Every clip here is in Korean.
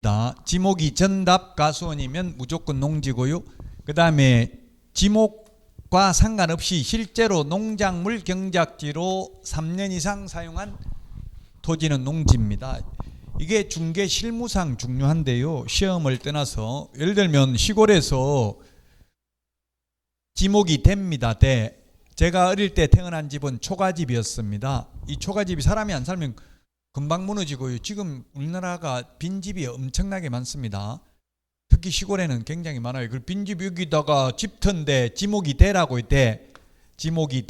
농지입니다. 지목이 전답 가수원이면 무조건 농지고요. 그 다음에 지목과 상관없이 실제로 농작물 경작지로 3년 이상 사용한 토지는 농지입니다. 이게 중개 실무상 중요한데요. 시험을 떠나서 예를 들면 시골에서 지목이 됩니다. 제가 어릴 때 태어난 집은 초가집이었습니다. 이 초가집이 사람이 안 살면 금방 무너지고요. 지금 우리나라가 빈집이 엄청나게 많습니다. 특히 시골에는 굉장히 많아요. 그 빈집 여기다가 집터인데 지목이 되라고 있대. 지목이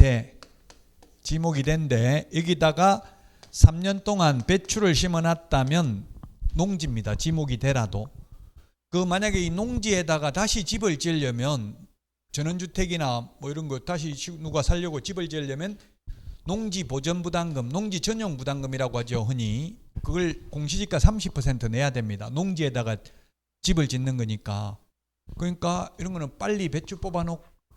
된데 여기다가 3년 동안 배추를 심어놨다면 농지입니다. 지목이 되라도. 그 만약에 이 농지에다가 다시 집을 지으려면 전원주택이나 뭐 이런 거 다시 누가 살려고 집을 지으려면 농지보전부담금, 농지전용부담금이라고 하죠. 흔히 그걸 공시지가 30% 내야 됩니다. 농지에다가 집을 짓는 거니까. 그러니까 이런 거는 빨리 배추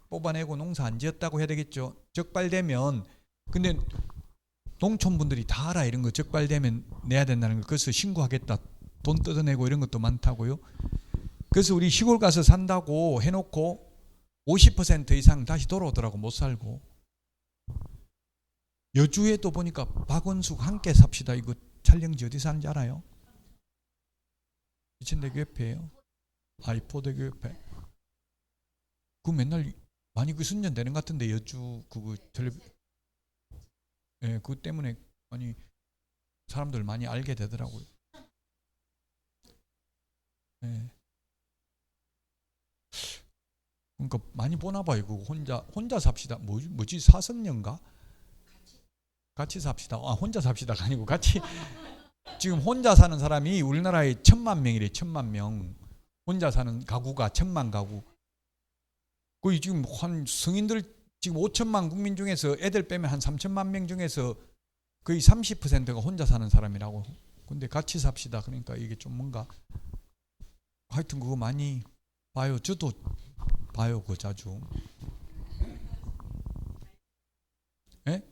뽑아내고 농사 안 지었다고 해야 되겠죠. 적발되면. 근데 농촌분들이 다 알아. 이런 거 적발되면 내야 된다는 거. 그래서 신고하겠다. 돈 뜯어내고 이런 것도 많다고요. 그래서 우리 시골 가서 산다고 해놓고 50% 이상 다시 돌아오더라고. 못 살고. 여주에도 보니까 박원숙 함께 삽시다. 이거 촬영지 어디서 하는지 알아요? 이천대교 옆에요. 아이포대교 옆에. 그 맨날 많이 그 순전되는 것 같은데 여주 그거 예, 그거 때문에 많이 사람들 많이 알게 되더라고요. 예. 그러니까 많이 보나 봐요. 그거 혼자 삽시다. 뭐지 사선녀인가? 같이 삽시다. 혼자 삽시다가 아니고 같이. 지금 혼자 사는 사람이 우리나라에 1000만 명이래. 1000만 명. 혼자 사는 가구가 1000만 가구. 거의 지금 한 성인들 지금 5천만 국민 중에서 애들 빼면 한 3천만 명 중에서 거의 30%가 혼자 사는 사람이라고. 근데 같이 삽시다. 그러니까 이게 좀 뭔가 하여튼 그거 많이 봐요. 저도 봐요. 그거 자주. 예?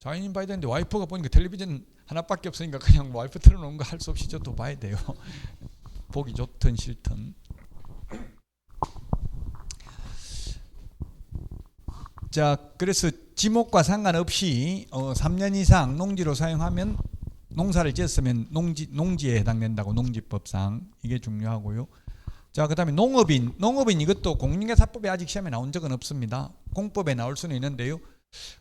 자연인 봐야 되는데 와이프가 보니까 텔레비전 하나밖에 없으니까 그냥 와이프 틀어놓은 거 할 수 없이 저도 봐야 돼요. 보기 좋든 싫든. 자, 그래서 지목과 상관없이 3년 이상 농지로 사용하면 농사를 지었으면 농지에 해당된다고. 농지법상 이게 중요하고요. 자, 그 다음에 농업인 이것도 공인중개사법에 아직 시험에 나온 적은 없습니다. 공법에 나올 수는 있는데요.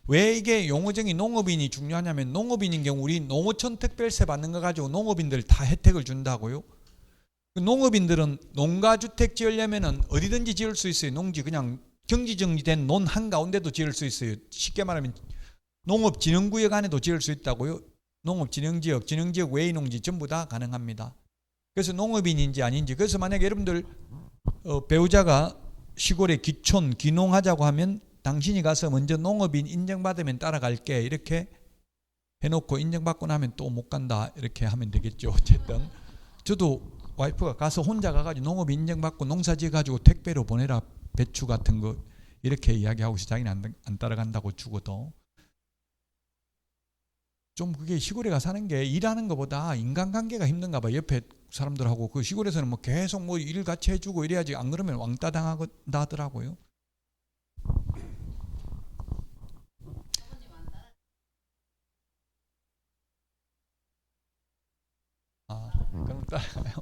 왜 이게 용어정이 농업인이 중요하냐면 농업인인 경우 우리 농어촌 특별세 받는 거 가지고 농업인들 다 혜택을 준다고요. 농업인들은 농가주택 지으려면은 어디든지 지을 수 있어요. 농지 그냥 경지정지된 논 한가운데도 지을 수 있어요. 쉽게 말하면 농업진흥구역 안에도 지을 수 있다고요. 농업진흥지역, 진흥지역 외의 농지 전부 다 가능합니다. 그래서 농업인인지 아닌지. 그래서 만약에 여러분들 배우자가 시골에 기촌, 귀농하자고 하면 당신이 가서 먼저 농업인 인정받으면 따라갈게 이렇게 해놓고 인정받고 나면 또 못 간다 이렇게 하면 되겠죠. 어쨌든 저도 와이프가 가서 혼자 가가지고 농업인 인정받고 농사지어가지고 택배로 보내라 배추 같은 거 이렇게 이야기하고서 자기는 안 따라간다고 죽어도. 좀 그게 시골에 가 사는 게 일하는 것보다 인간관계가 힘든가 봐. 옆에 사람들하고. 그 시골에서는 뭐 계속 뭐 일 같이 해주고 이래야지 안 그러면 왕따 당하더라고요. 그럼 따라가요.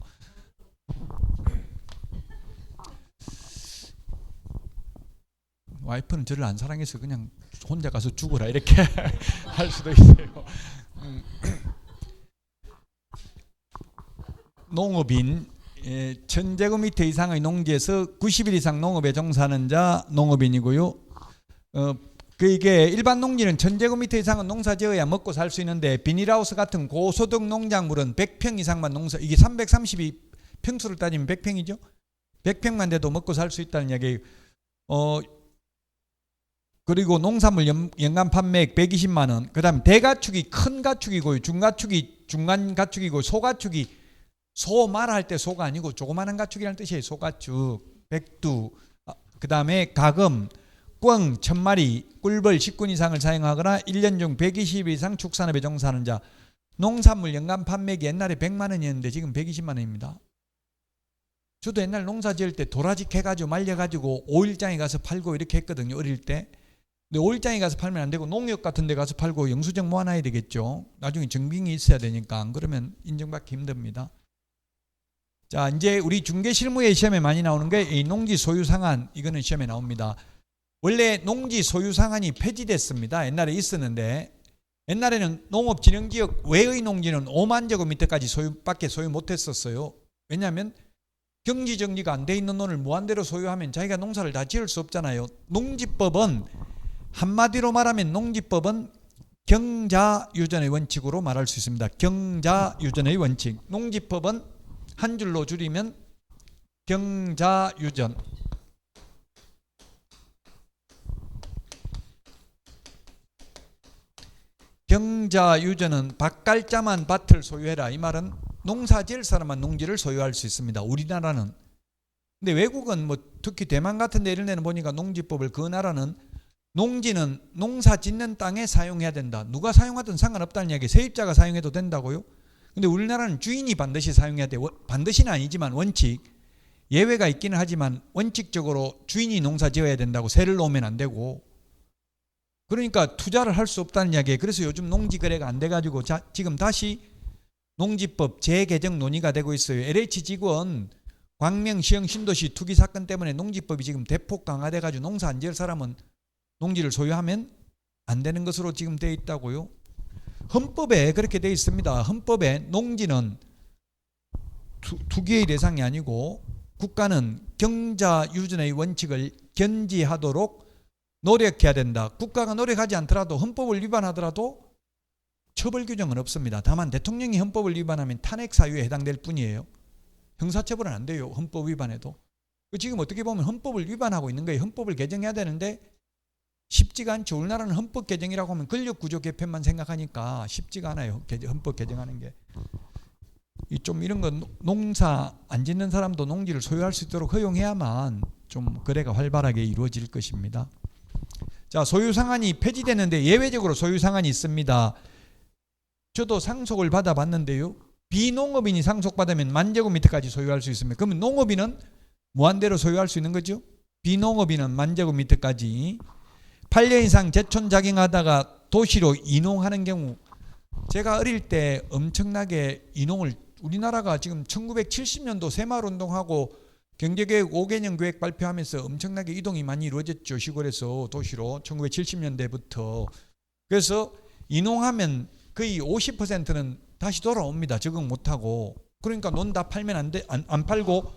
와이프는 저를 안 사랑해서 그냥 혼자 가서 죽어라 이렇게 할 수도 있어요. 농업인 1000제곱미터 이상의 농지에서 90일 이상 농업에 종사하는 자 농업인이고요. 이게 일반 농지는 1000제곱미터 이상은 농사 지어야 먹고 살 수 있는데 비닐하우스 같은 고소득 농작물은 100평 이상만 이게 332 평수를 따지면 100평이죠. 100평만 돼도 먹고 살 수 있다는 이야기예요. 그리고 농산물 연간 판매액 120만 원. 그다음 대가축이 큰 가축이고 중가축이 중간 가축이고 소가축이 소 말할 때 소가 아니고 조그마한 가축이라는 뜻이에요. 소가축, 백두. 그다음에 가금, 꿩 1000마리, 꿀벌 10군 이상을 사용하거나 1년 중 120일 이상 축산업에 종사하는 자. 농산물 연간 판매액이 옛날에 100만 원이었는데 지금 120만 원입니다. 저도 옛날 농사 지을 때 도라지 캐가지고 말려가지고 오일장에 가서 팔고 이렇게 했거든요. 어릴 때. 근데 오일장에 가서 팔면 안 되고 농협 같은 데 가서 팔고 영수증 모아놔야 되겠죠. 나중에 증빙이 있어야 되니까 안 그러면 인정받기 힘듭니다. 자, 이제 우리 중개실무의 시험에 많이 나오는 게 이 농지 소유 상한, 이거는 시험에 나옵니다. 원래 농지 소유 상한이 폐지됐습니다. 옛날에 있었는데 옛날에는 농업진흥지역 외의 농지는 5만 제곱미터까지 밖에 소유 못했었어요. 왜냐하면 경지정리가 안 돼 있는 논을 무한대로 소유하면 자기가 농사를 다 지을 수 없잖아요. 농지법은 한마디로 말하면 농지법은 경자유전의 원칙으로 말할 수 있습니다. 경자유전의 원칙. 농지법은 한 줄로 줄이면 경자유전. 경자유전은 밭갈자만 밭을 소유해라. 이 말은 농사 지을 사람만 농지를 소유할 수 있습니다. 우리나라는. 근데 외국은 뭐 특히 대만 같은 데 이런 데는 보니까 농지법을 그 나라는 농지는 농사 짓는 땅에 사용해야 된다. 누가 사용하든 상관없다는 이야기. 세입자가 사용해도 된다고요. 근데 우리나라는 주인이 반드시 사용해야 돼. 반드시는 아니지만 원칙. 예외가 있기는 하지만 원칙적으로 주인이 농사 지어야 된다고. 세를 놓으면 안 되고. 그러니까 투자를 할 수 없다는 이야기예요. 그래서 요즘 농지거래가 안 돼가지고 지금 다시 농지법 재개정 논의가 되고 있어요. LH지구원 광명 시흥 신도시 투기 사건 때문에 농지법이 지금 대폭 강화돼가지고 농사 안 지을 사람은 농지를 소유하면 안 되는 것으로 지금 되어 있다고요. 헌법에 그렇게 되어 있습니다. 헌법에 농지는 투기의 대상이 아니고 국가는 경자유전의 원칙을 견지하도록 노력해야 된다. 국가가 노력하지 않더라도 헌법을 위반하더라도 처벌 규정은 없습니다. 다만 대통령이 헌법을 위반하면 탄핵 사유에 해당될 뿐이에요. 형사처벌은 안 돼요. 헌법 위반해도. 지금 어떻게 보면 헌법을 위반하고 있는 거예요. 헌법을 개정해야 되는데 쉽지가 않죠. 우리나라는 헌법 개정이라고 하면 권력구조 개편만 생각하니까 쉽지가 않아요. 헌법 개정하는 게. 좀 이런 건 농사 안 짓는 사람도 농지를 소유할 수 있도록 허용해야만 좀 거래가 활발하게 이루어질 것입니다. 자, 소유상한이 폐지되는데 예외적으로 소유상한이 있습니다. 저도 상속을 받아봤는데요. 비농업인이 상속받으면 10,000제곱미터까지 소유할 수 있습니다. 그러면 농업인은 무한대로 소유할 수 있는 거죠. 비농업인은 10,000제곱미터까지. 8년 이상 제촌작용하다가 도시로 이농하는 경우, 제가 어릴 때 엄청나게 이농을, 우리나라가 지금 1970년도 새마을운동하고 경제개혁 5개년 계획 발표하면서 엄청나게 이동이 많이 이루어졌죠. 시골에서 도시로 1970년대부터. 그래서 이농하면 거의 50%는 다시 돌아옵니다. 적응 못하고. 그러니까 논 다 팔면 안 팔고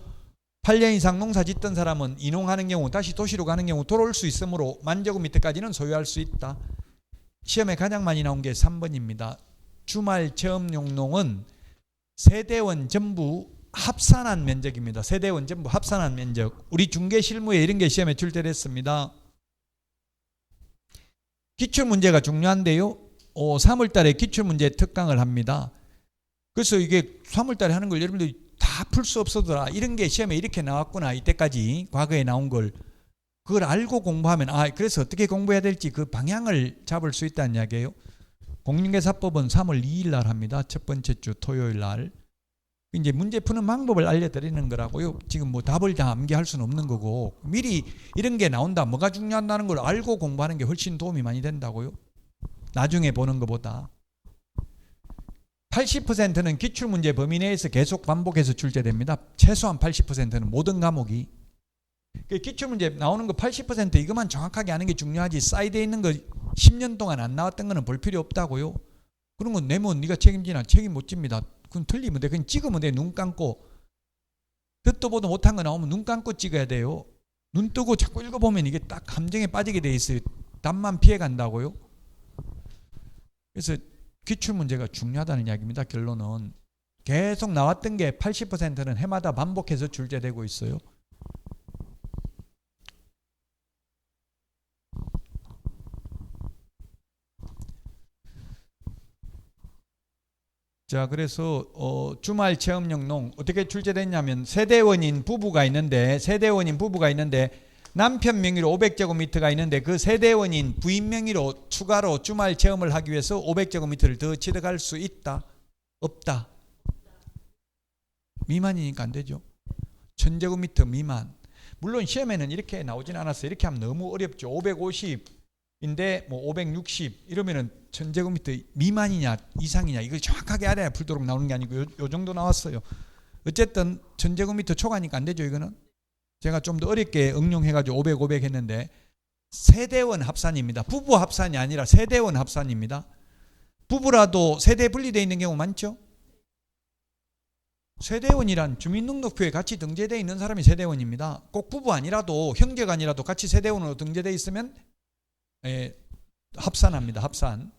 8년 이상 농사 짓던 사람은 이농하는 경우 다시 도시로 가는 경우 돌아올 수 있으므로 10,000제곱미터까지는 소유할 수 있다. 시험에 가장 많이 나온 게 3번입니다. 주말 체험용 농은 세대원 전부 합산한 면적입니다. 세대원 전부 합산한 면적. 우리 중개실무에 이런 게 시험에 출제됐습니다. 기출문제가 중요한데요. 3월 달에 기출문제 특강을 합니다. 그래서 이게 3월 달에 하는 걸 여러분들이 다 풀 수 없어더라. 이런 게 시험에 이렇게 나왔구나. 이때까지 과거에 나온 걸. 그걸 알고 공부하면 그래서 어떻게 공부해야 될지 그 방향을 잡을 수 있다는 이야기예요. 공인중개사법은 3월 2일 날 합니다. 첫 번째 주 토요일 날. 이제 문제 푸는 방법을 알려드리는 거라고요. 지금 뭐 답을 다 암기할 수는 없는 거고 미리 이런 게 나온다. 뭐가 중요하다는 걸 알고 공부하는 게 훨씬 도움이 많이 된다고요. 나중에 보는 것보다. 80%는 기출문제 범위 내에서 계속 반복해서 출제됩니다. 최소한 80%는 모든 과목이. 기출문제 나오는 거 80% 이것만 정확하게 아는 게 중요하지. 사이드에 있는 거 10년 동안 안 나왔던 거는 볼 필요 없다고요. 그런 건 내면 네가 책임지나 책임 못 집니다. 그건 틀리면 돼. 그냥 찍으면 돼. 눈 감고. 듣도 보도 못한 거 나오면 눈 감고 찍어야 돼요. 눈 뜨고 자꾸 읽어보면 이게 딱 감정에 빠지게 돼 있어요. 답만 피해 간다고요. 그래서 기출문제가 중요하다는 이야기입니다. 결론은 계속 나왔던 게 80%는 해마다 반복해서 출제되고 있어요. 자, 그래서 주말 체험용 농 어떻게 출제됐냐면 세대원인 부부가 있는데 남편 명의로 500제곱미터가 있는데 그 세대원인 부인 명의로 추가로 주말 체험을 하기 위해서 500제곱미터를 더 취득할 수 있다. 없다. 미만이니까 안 되죠. 1000제곱미터 미만. 물론 시험에는 이렇게 나오진 않았어요. 이렇게 하면 너무 어렵죠. 550인데 뭐 560 이러면은 1000제곱미터 미만이냐 이상이냐 이걸 정확하게 알아야 풀도록 나오는 게 아니고 요 정도 나왔어요. 어쨌든 1000제곱미터 초과니까 안 되죠. 이거는 제가 좀 더 어렵게 응용해가지고 500 했는데 세대원 합산입니다. 부부 합산이 아니라 세대원 합산입니다. 부부라도 세대 분리되어 있는 경우 많죠. 세대원이란 주민등록표에 같이 등재되어 있는 사람이 세대원입니다. 꼭 부부 아니라도 형제가 아니라도 같이 세대원으로 등재되어 있으면 합산합니다. 합산.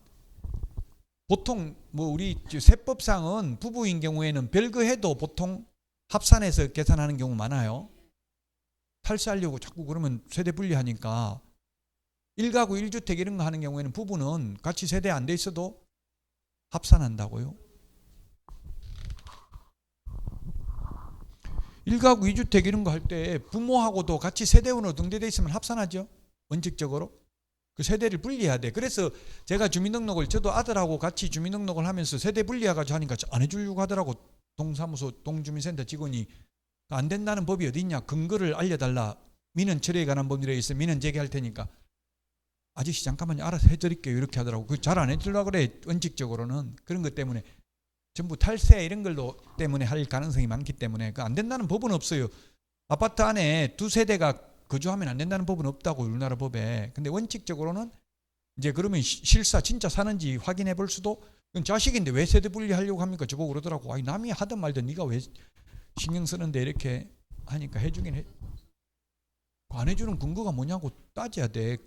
보통 뭐 우리 세법상은 부부인 경우에는 별거해도 보통 합산해서 계산하는 경우 많아요. 탈세하려고 자꾸 그러면 세대 분리하니까 1가구 1주택 이런 거 하는 경우에는 부부는 같이 세대 안 돼 있어도 합산한다고요. 1가구 2주택 이런 거 할 때 부모하고도 같이 세대원으로 등재되어 있으면 합산하죠. 원칙적으로. 그 세대를 분리해야 돼. 그래서 제가 주민등록을 저도 아들하고 같이 주민등록을 하면서 세대 분리해가지고 하니까 안 해주려고 하더라고. 동사무소 동주민센터 직원이. 안 된다는 법이 어디 있냐. 근거를 알려달라. 민원 처리에 관한 법률에 있어 민원 제기할 테니까. 아저씨 잠깐만요. 알아서 해드릴게요. 이렇게 하더라고. 그 잘 안 해주려고 그래. 원칙적으로는. 그런 것 때문에. 전부 탈세 이런 걸로 때문에 할 가능성이 많기 때문에 안 된다는 법은 없어요. 아파트 안에 두 세대가 거주하면 안 된다는 법은 없다고 우리나라 법에. 근데 원칙적으로는 이제 그러면 실사 진짜 사는지 확인해 볼 수도. 자식인데 왜 세대 분리하려고 합니까? 저보고 그러더라고. 아니 남이 하든 말든 네가 왜 신경 쓰는데 이렇게 하니까 해주긴 해. 안 해주는 근거가 뭐냐고 따져야 돼.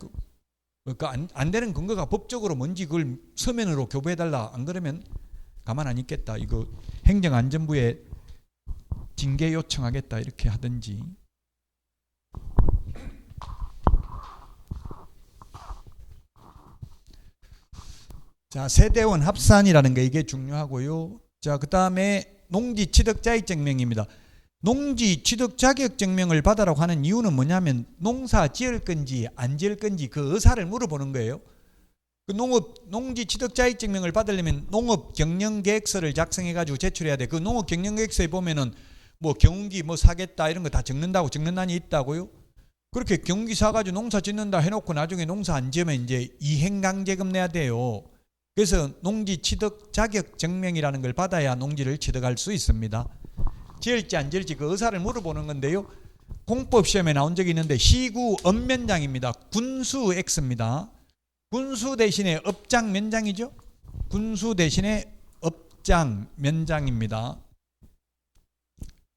그러니까 안 되는 근거가 법적으로 뭔지 그걸 서면으로 교부해달라. 안 그러면 가만 안 있겠다. 이거 행정안전부에 징계 요청하겠다. 이렇게 하든지. 자, 세대원 합산이라는 게 이게 중요하고요. 자, 그 다음에 농지 취득 자격증명입니다. 농지 취득 자격증명을 받으라고 하는 이유는 뭐냐면 농사 지을 건지 안 지을 건지 그 의사를 물어보는 거예요. 그 농지 취득 자격증명을 받으려면 농업 경영 계획서를 작성해 가지고 제출해야 돼. 그 농업 경영 계획서에 보면은 뭐 경운기 뭐 사겠다 이런 거 다 적는다고 적는 난이 있다고요. 그렇게 경운기 사가지고 농사 짓는다 해놓고 나중에 농사 안 지으면 이제 이행강제금 내야 돼요. 그래서 농지 취득 자격증명이라는 걸 받아야 농지를 취득할 수 있습니다. 지을지 안 지을지 그 의사를 물어보는 건데요. 공법 시험에 나온 적이 있는데 시구 업면장입니다. 군수 X입니다. 군수 대신에 업장 면장이죠. 군수 대신에 업장 면장입니다.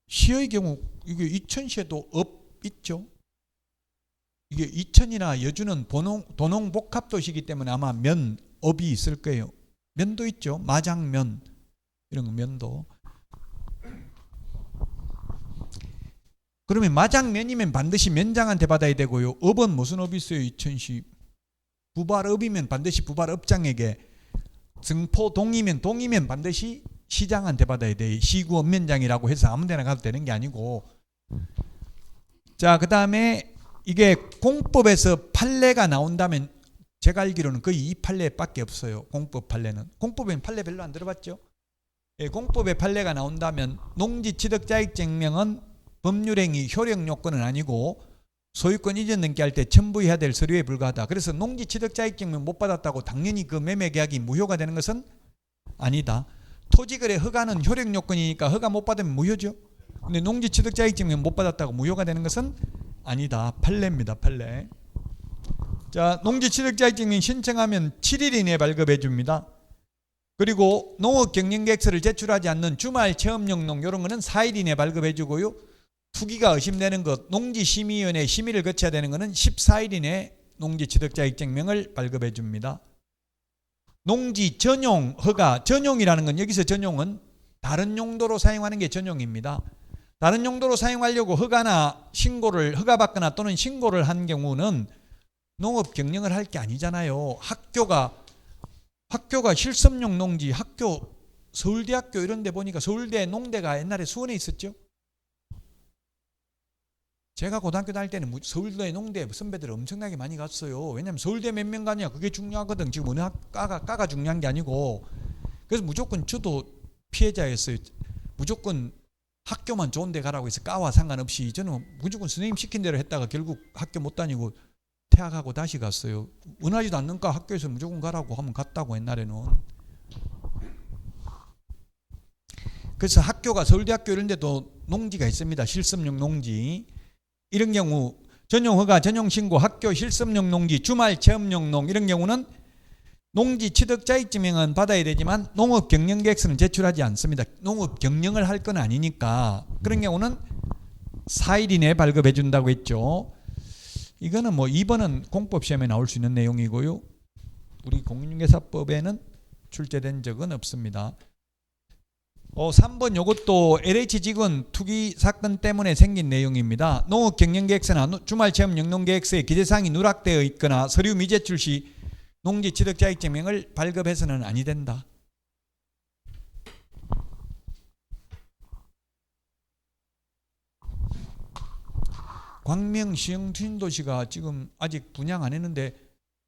시의 경우 이게 이천시에도 업 있죠. 이게 이천이나 여주는 도농복합도시이기 때문에 아마 업이 있을 거예요. 면도 있죠. 마장면 이런 거 면도. 그러면 마장면이면 반드시 면장한테 받아야 되고요. 업은 무슨 업이 있어요? 이천시 부발업이면 반드시 부발업장에게, 증포동이면 반드시 시장한테 받아야 돼. 시구업면장이라고 해서 아무데나 가도 되는 게 아니고. 자, 그 다음에 이게 공법에서 판례가 나온다면 제가 알기로는 거의 이 판례밖에 없어요. 공법 판례는. 공법에는 판례 별로 안 들어봤죠. 예, 공법에 판례가 나온다면 농지 취득 자격증명은 법률행위 효력 요건은 아니고 소유권 이전 등기 할 때 첨부해야 될 서류에 불과하다. 그래서 농지 취득 자격증명 못 받았다고 당연히 그 매매 계약이 무효가 되는 것은 아니다. 토지거래 허가는 효력 요건이니까 허가 못 받으면 무효죠. 근데 농지 취득 자격증명 못 받았다고 무효가 되는 것은 아니다. 판례입니다. 판례. 자, 농지 취득 자격증명 신청하면 7일 이내에 발급해 줍니다. 그리고 농업 경영계획서를 제출하지 않는 주말 체험용 농 이런 거는 4일 이내에 발급해 주고요. 투기가 의심되는 것, 농지심의위원회 심의를 거쳐야 되는 것은 14일 이내에 농지 취득 자격증명을 발급해 줍니다. 농지 전용 허가, 전용이라는 건 여기서 전용은 다른 용도로 사용하는 게 전용입니다. 다른 용도로 사용하려고 허가나 신고를 허가받거나 또는 신고를 한 경우는 농업 경영을 할 게 아니잖아요. 학교가 실습용 농지, 학교 서울대학교 이런 데 보니까 서울대 농대가 옛날에 수원에 있었죠. 제가 고등학교 다닐 때는 서울대 농대 선배들 엄청나게 많이 갔어요. 왜냐하면 서울대 몇 명 가냐 그게 중요하거든. 지금 어느 까가 중요한 게 아니고. 그래서 무조건 저도 피해자였어요. 무조건 학교만 좋은 데 가라고 해서 과와 상관없이 저는 무조건 선생님 시킨 대로 했다가 결국 학교 못 다니고 퇴학하고 다시 갔어요. 원하지도 않는 과 학교에서 무조건 가라고 하면 갔다고 옛날에는. 그래서 학교가 서울대학교 이런 데도 농지가 있습니다. 실습용 농지. 이런 경우 전용 허가, 전용 신고, 학교 실습용 농지, 주말 체험용 농 이런 경우는 농지 취득 자격증명은 받아야 되지만 농업 경영 계획서는 제출하지 않습니다. 농업 경영을 할 건 아니니까. 그런 경우는 4일 이내에 발급해 준다고 했죠. 이거는 뭐 2번은 공법 시험에 나올 수 있는 내용이고요. 우리 공인중개사법에는 출제된 적은 없습니다. 3번 요것도 LH직원 투기 사건 때문에 생긴 내용입니다. 농업 경영 계획서나 주말 체험 영농 계획서에 기재사항이 누락되어 있거나 서류 미제출 시 농지 취득 자격증명을 발급해서는 아니 된다. 광명 시흥 신도시가 지금 아직 분양 안 했는데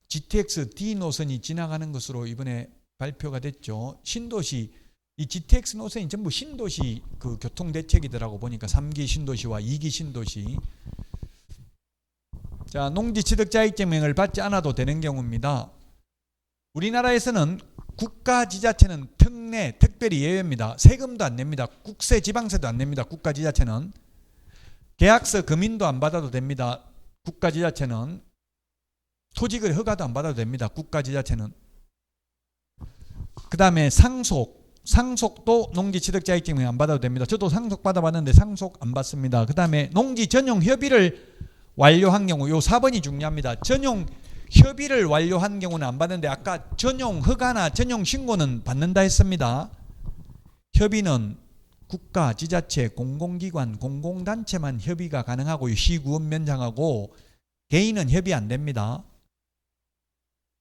GTX D 노선이 지나가는 것으로 이번에 발표가 됐죠. 신도시 이 GTX 노선이 전부 신도시 그 교통 대책이더라고 보니까 3기 신도시와 2기 신도시. 자, 농지 취득 자격증명을 받지 않아도 되는 경우입니다. 우리나라에서는 국가지자체는 특례, 특별히 예외입니다. 세금도 안 냅니다. 국세, 지방세도 안 냅니다. 국가지자체는. 계약서 금인도 안 받아도 됩니다. 국가지자체는. 토지거래 허가도 안 받아도 됩니다. 국가지자체는. 그 다음에 상속도 농지 취득 자격증명 안 받아도 됩니다. 저도 상속 받아봤는데 상속 안 받습니다. 그 다음에 농지 전용 협의를 완료한 경우 요 4번이 중요합니다. 전용 협의를 완료한 경우는 안 받는데 아까 전용 허가나 전용 신고는 받는다 했습니다. 협의는 국가, 지자체, 공공기관, 공공단체만 협의가 가능하고요. 시구원면장하고 개인은 협의 안 됩니다.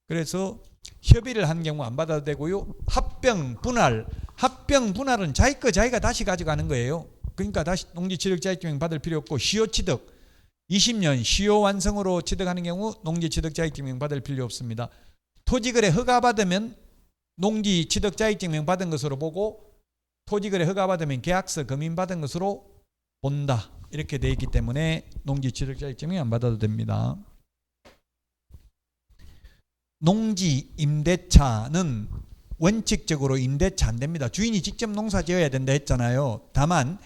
그래서 협의를 한 경우 안 받아도 되고요. 합병, 분할은 자기 거 자기가 다시 가져가는 거예요. 그러니까 다시 농지 취득 자격증명 받을 필요 없고 시효 취득 20년 시효 완성으로 취득하는 경우 농지 취득 자격증명 받을 필요 없습니다. 토지거래 허가 받으면 농지 취득 자격증명 받은 것으로 보고 토지거래 허가 받으면 계약서 금인 받은 것으로 본다. 이렇게 되어 있기 때문에 농지 취득 자격증명 안 받아도 됩니다. 농지 임대차는 원칙적으로 임대차 안 됩니다. 주인이 직접 농사 지어야 된다 했잖아요. 다만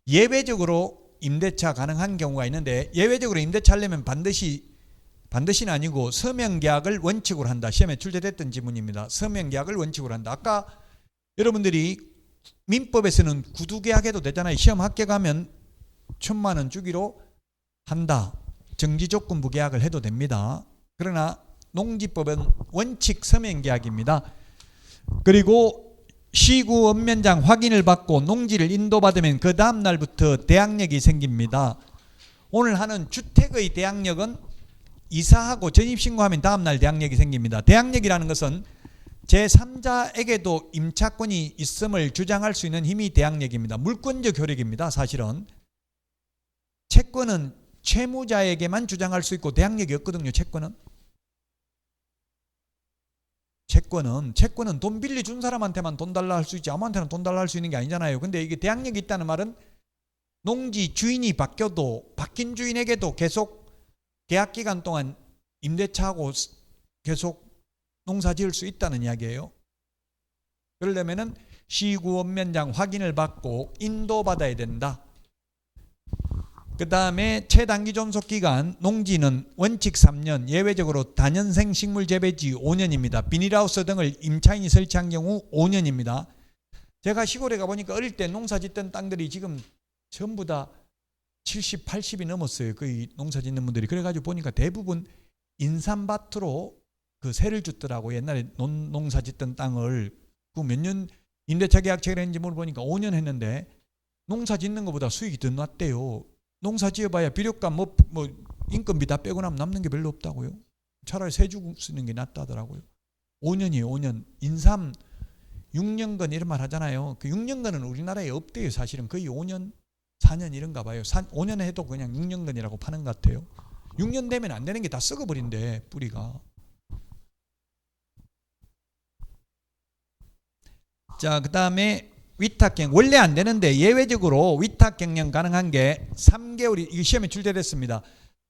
예외적으로 임대차 가능한 경우가 있는데 예외적으로 임대차 하려면 반드시는 아니고 서명계약을 원칙으로 한다. 시험에 출제됐던 지문입니다. 서명계약을 원칙으로 한다. 아까 여러분들이 민법에서는 구두계약해도 되잖아요. 시험 합격하면 1,000만 원 주기로 한다. 정지조건부 계약을 해도 됩니다. 그러나 농지법은 원칙 서명계약입니다. 그리고 시구 원면장 확인을 받고 농지를 인도받으면 그 다음 날부터 대항력이 생깁니다. 오늘 하는 주택의 대항력은 이사하고 전입신고하면 다음 날 대항력이 생깁니다. 대항력이라는 것은 제3자에게도 임차권이 있음을 주장할 수 있는 힘이 대항력입니다. 물권적 효력입니다. 사실은 채권은 채무자에게만 주장할 수 있고 대항력이 없거든요. 채권은 돈 빌려준 사람한테만 돈 달라 할 수 있지 아무한테나 돈 달라 할 수 있는 게 아니잖아요. 근데 이게 대항력이 있다는 말은 농지 주인이 바뀌어도 바뀐 주인에게도 계속 계약기간 동안 임대차하고 계속 농사 지을 수 있다는 이야기예요. 그러려면은 시구원면장 확인을 받고 인도받아야 된다. 그 다음에 최단기 존속기간 농지는 원칙 3년 예외적으로 다년생 식물재배지 5년입니다. 비닐하우스 등을 임차인이 설치한 경우 5년입니다. 제가 시골에 가보니까 어릴 때 농사 짓던 땅들이 지금 전부 다 70, 80이 넘었어요. 거의 농사 짓는 분들이. 그래가지고 보니까 대부분 인삼밭으로 그 세를 줬더라고. 옛날에 농사 짓던 땅을 그 몇 년 임대차 계약 체결했는지 물어보니까 5년 했는데 농사 짓는 것보다 수익이 더 낮대요. 농사 지어봐야 비료값 뭐 인건비 다 빼고 나면 남는 게 별로 없다고요. 차라리 세 주고 쓰는 게 낫다더라고요. 5년이에요. 5년. 인삼 6년근 이런 말 하잖아요. 그 6년근은 우리나라에 없대요. 사실은 거의 5년 4년 이런가 봐요. 5년 해도 그냥 6년근이라고 파는 것 같아요. 6년 되면 안 되는 게 다 썩어버린대. 뿌리가. 자, 그 다음에 위탁경 원래 안 되는데 예외적으로 위탁경영 가능한 게 3개월이 이 시험에 출제됐습니다.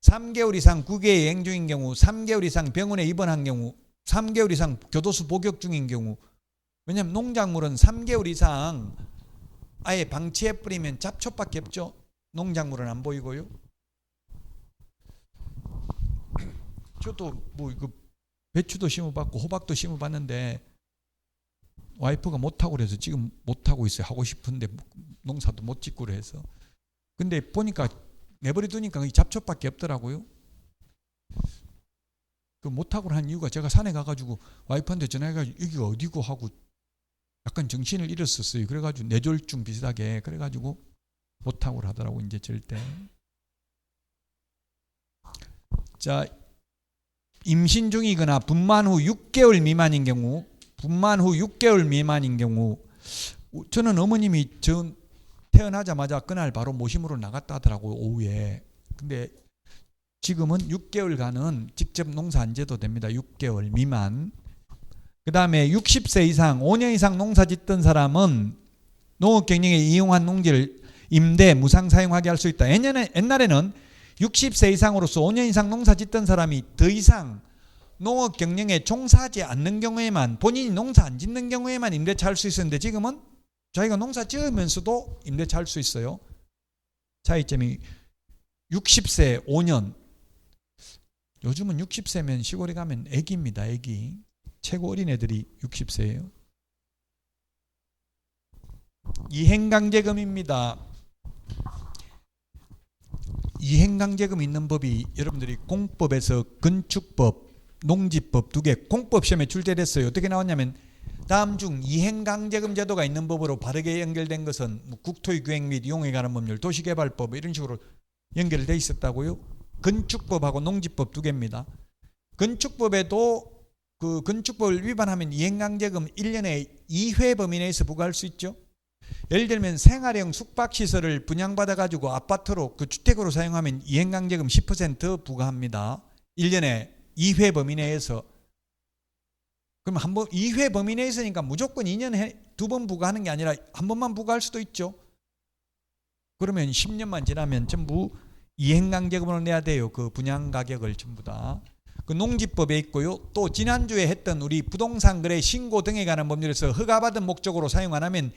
3개월 이상 국외에 여행 중인 경우, 3개월 이상 병원에 입원한 경우, 3개월 이상 교도소 복역 중인 경우. 왜냐하면 농작물은 3개월 이상 아예 방치해버리면 잡초밖에 없죠. 농작물은 안 보이고요. 저도 뭐 이거 배추도 심어봤고 호박도 심어봤는데 와이프가 못하고 그래서 지금 못하고 있어요. 하고 싶은데 농사도 못 짓고 그래서. 근데 보니까 내버려 두니까 이 잡초밖에 없더라고요. 그 못하고 한 이유가 제가 산에 가가지고 와이프한테 전화해가지고 여기가 어디고 하고 약간 정신을 잃었었어요. 그래가지고 뇌졸중 비슷하게 그래가지고 못하고 하더라고 이제 절대. 자, 임신 중이거나 분만 후 6개월 미만인 경우, 저는 어머님이 태어나자마자 그날 바로 모심으로 나갔다 하더라고요. 오후에. 근데 지금은 6개월간은 직접 농사 안 지어도 됩니다. 6개월 미만. 그 다음에 60세 이상 5년 이상 농사 짓던 사람은 농업경영에 이용한 농지를 임대 무상 사용하게 할 수 있다. 옛날에는 60세 이상으로서 5년 이상 농사 짓던 사람이 더 이상 농업경영에 종사하지 않는 경우에만, 본인이 농사 안 짓는 경우에만 임대차 할 수 있었는데 지금은 자기가 농사 지으면서도 임대차 할 수 있어요. 차이점이 60세 5년. 요즘은 60세면 시골에 가면 애기입니다. 애기. 최고 어린 애들이 60세예요. 이행강제금입니다. 이행강제금 있는 법이 여러분들이 공법에서 건축법, 농지법 두 개 공법 시험에 출제됐어요. 어떻게 나왔냐면 다음 중 이행강제금 제도가 있는 법으로 바르게 연결된 것은 국토의 기획 및 이용에 관한 법률, 도시개발법 이런 식으로 연결돼 있었다고요. 건축법하고 농지법 두 개입니다. 건축법에도 그 건축법을 위반하면 이행강제금 1년에 2회 범위 내에서 부과할 수 있죠. 예를 들면 생활형 숙박시설을 분양받아가지고 아파트로 그 주택으로 사용하면 이행강제금 10% 부과합니다. 1년에 2회 범위 내에서. 그럼 한 번 2회 범위 내에서니까 무조건 2년에 두 번 부과하는 게 아니라 한 번만 부과할 수도 있죠. 그러면 10년만 지나면 전부 이행강제금으로 내야 돼요. 그 분양 가격을 전부 다. 그 농지법에 있고요. 또 지난주에 했던 우리 부동산 거래 신고 등에 관한 법률에서 허가받은 목적으로 사용 안 하면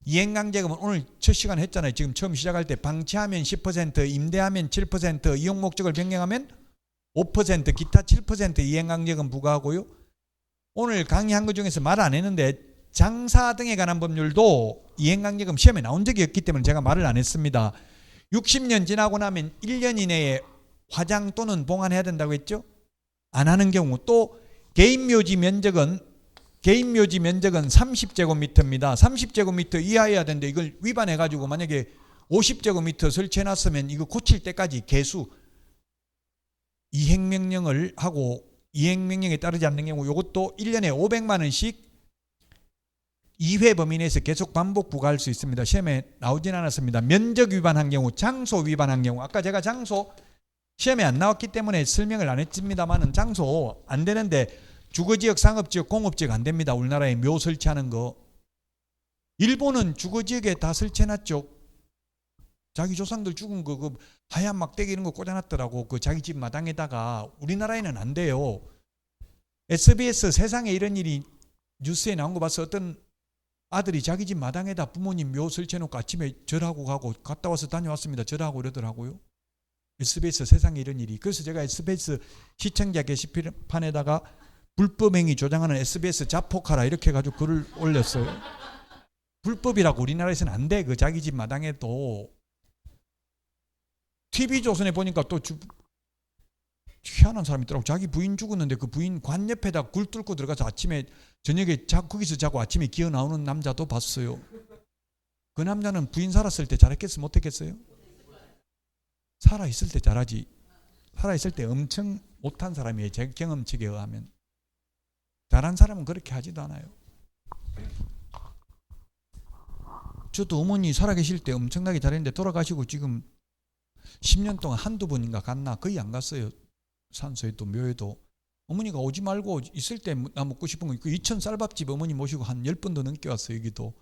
이행강제금은 오늘 첫 시간 했잖아요. 지금 처음 시작할 때 방치하면 10%, 임대하면 7%, 이용 목적을 변경하면 5%, 기타 7% 이행강제금 부과하고요. 오늘 강의한 것 중에서 말 안 했는데 장사 등에 관한 법률도 이행강제금 시험에 나온 적이 없기 때문에 제가 말을 안 했습니다. 60년 지나고 나면 1년 이내에 화장 또는 봉안해야 된다고 했죠. 안 하는 경우, 또 개인묘지 면적은 30제곱미터입니다. 30제곱미터 이하여야 되는데 이걸 위반해가지고 만약에 50제곱미터 설치해놨으면 이거 고칠 때까지 개수 이행명령을 하고 이행명령에 따르지 않는 경우 이것도 1년에 500만 원씩 2회 범위 내에서 계속 반복 부과할 수 있습니다. 시험에 나오진 않았습니다. 면적 위반한 경우, 장소 위반한 경우, 아까 제가 장소 시험에 안 나왔기 때문에 설명을 안 했습니다만은 장소 안 되는데 주거지역, 상업지역, 공업지역 안 됩니다. 우리나라에 묘 설치하는 거. 일본은 주거지역에 다 설치해놨죠. 자기 조상들 죽은 거 그 하얀 막대기 이런 거 꽂아놨더라고. 그 자기 집 마당에다가. 우리나라에는 안 돼요. SBS 세상에 이런 일이 뉴스에 나온 거 봐서 어떤 아들이 자기 집 마당에다 부모님 묘 설치해놓고 아침에 절하고 가고 갔다 와서 다녀왔습니다. 절하고 이러더라고요. SBS 세상에 이런 일이. 그래서 제가 SBS 시청자 게시판에다가 불법행위 조장하는 SBS 자폭하라 이렇게 해가지고 글을 올렸어요. 불법이라고 우리나라에서는 안 돼. 그 자기 집 마당에도. TV조선에 보니까 또 희한한 사람이 있더라고. 자기 부인 죽었는데 그 부인 관 옆에다 굴 뚫고 들어가서 아침에 저녁에 거기서 자고 아침에 기어 나오는 남자도 봤어요. 그 남자는 부인 살았을 때 잘했겠어 못했겠어요? 살아있을 때 잘하지. 살아있을 때 엄청 못한 사람이에요. 제 경험칙에 의하면. 잘한 사람은 그렇게 하지도 않아요. 저도 어머니 살아계실 때 엄청나게 잘했는데 돌아가시고 지금 10년 동안 한두 번인가 갔나? 거의 안 갔어요. 산소에도 묘에도. 어머니가 오지 말고 있을 때 나 먹고 싶은 거 그 이천 쌀밥집 어머니 모시고 한 10번도 넘게 왔어요. 여기도.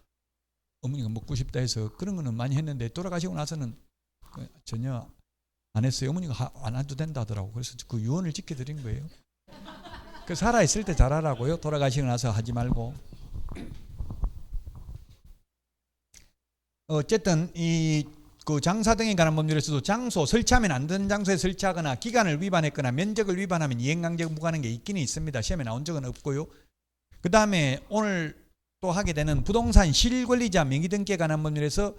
어머니가 먹고 싶다 해서 그런 거는 많이 했는데 돌아가시고 나서는 전혀 안 했어요. 어머니가 안 해도 된다 하더라고. 그래서 그 유언을 지켜드린 거예요. 그 살아있을 때 잘하라고요. 돌아가시고 나서 하지 말고. 어쨌든 그 장사 등에 관한 법률에서도 장소, 설치하면 안 되는 장소에 설치하거나 기간을 위반했거나 면적을 위반하면 이행강제금 부과하는 게 있기는 있습니다. 시험에 나온 적은 없고요. 그 다음에 오늘 또 하게 되는 부동산 실권리자 명의등기에 관한 법률에서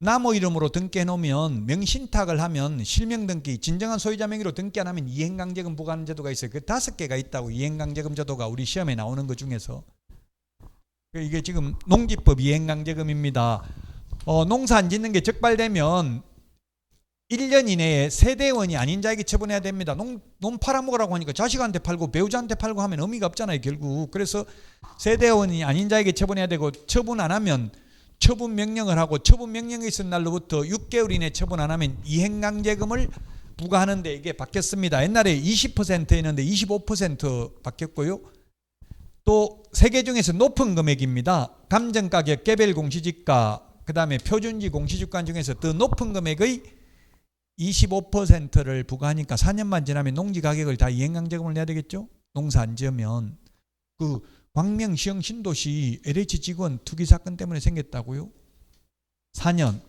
남의 이름으로 등기해 놓으면 명신탁을 하면 실명등기, 진정한 소유자 명의로 등기 안 하면 이행강제금 부과하는 제도가 있어요. 그 5개가 있다고. 이행강제금 제도가 우리 시험에 나오는 것 중에서. 이게 지금 농지법 이행강제금입니다. 농사 안 짓는 게 적발되면 1년 이내에 세대원이 아닌 자에게 처분해야 됩니다. 농 팔아먹으라고 하니까 자식한테 팔고 배우자한테 팔고 하면 의미가 없잖아요, 결국. 그래서 세대원이 아닌 자에게 처분해야 되고, 처분 안 하면 처분 명령을 하고, 처분 명령이 있은 날로부터 6개월 이내 처분 안 하면 이행강제금을 부과하는데 이게 바뀌었습니다. 옛날에 20%였는데 25% 바뀌었고요. 또 세 개 중에서 높은 금액입니다. 감정가격, 개별 공시지가, 그 다음에 표준지 공시주권 중에서 더 높은 금액의 25%를 부과하니까 4년만 지나면 농지가격을 다 이행강제금을 내야 되겠죠. 농사 안 지으면. 그 광명시흥 신도시 LH 직원 투기 사건 때문에 생겼다고요. 4년.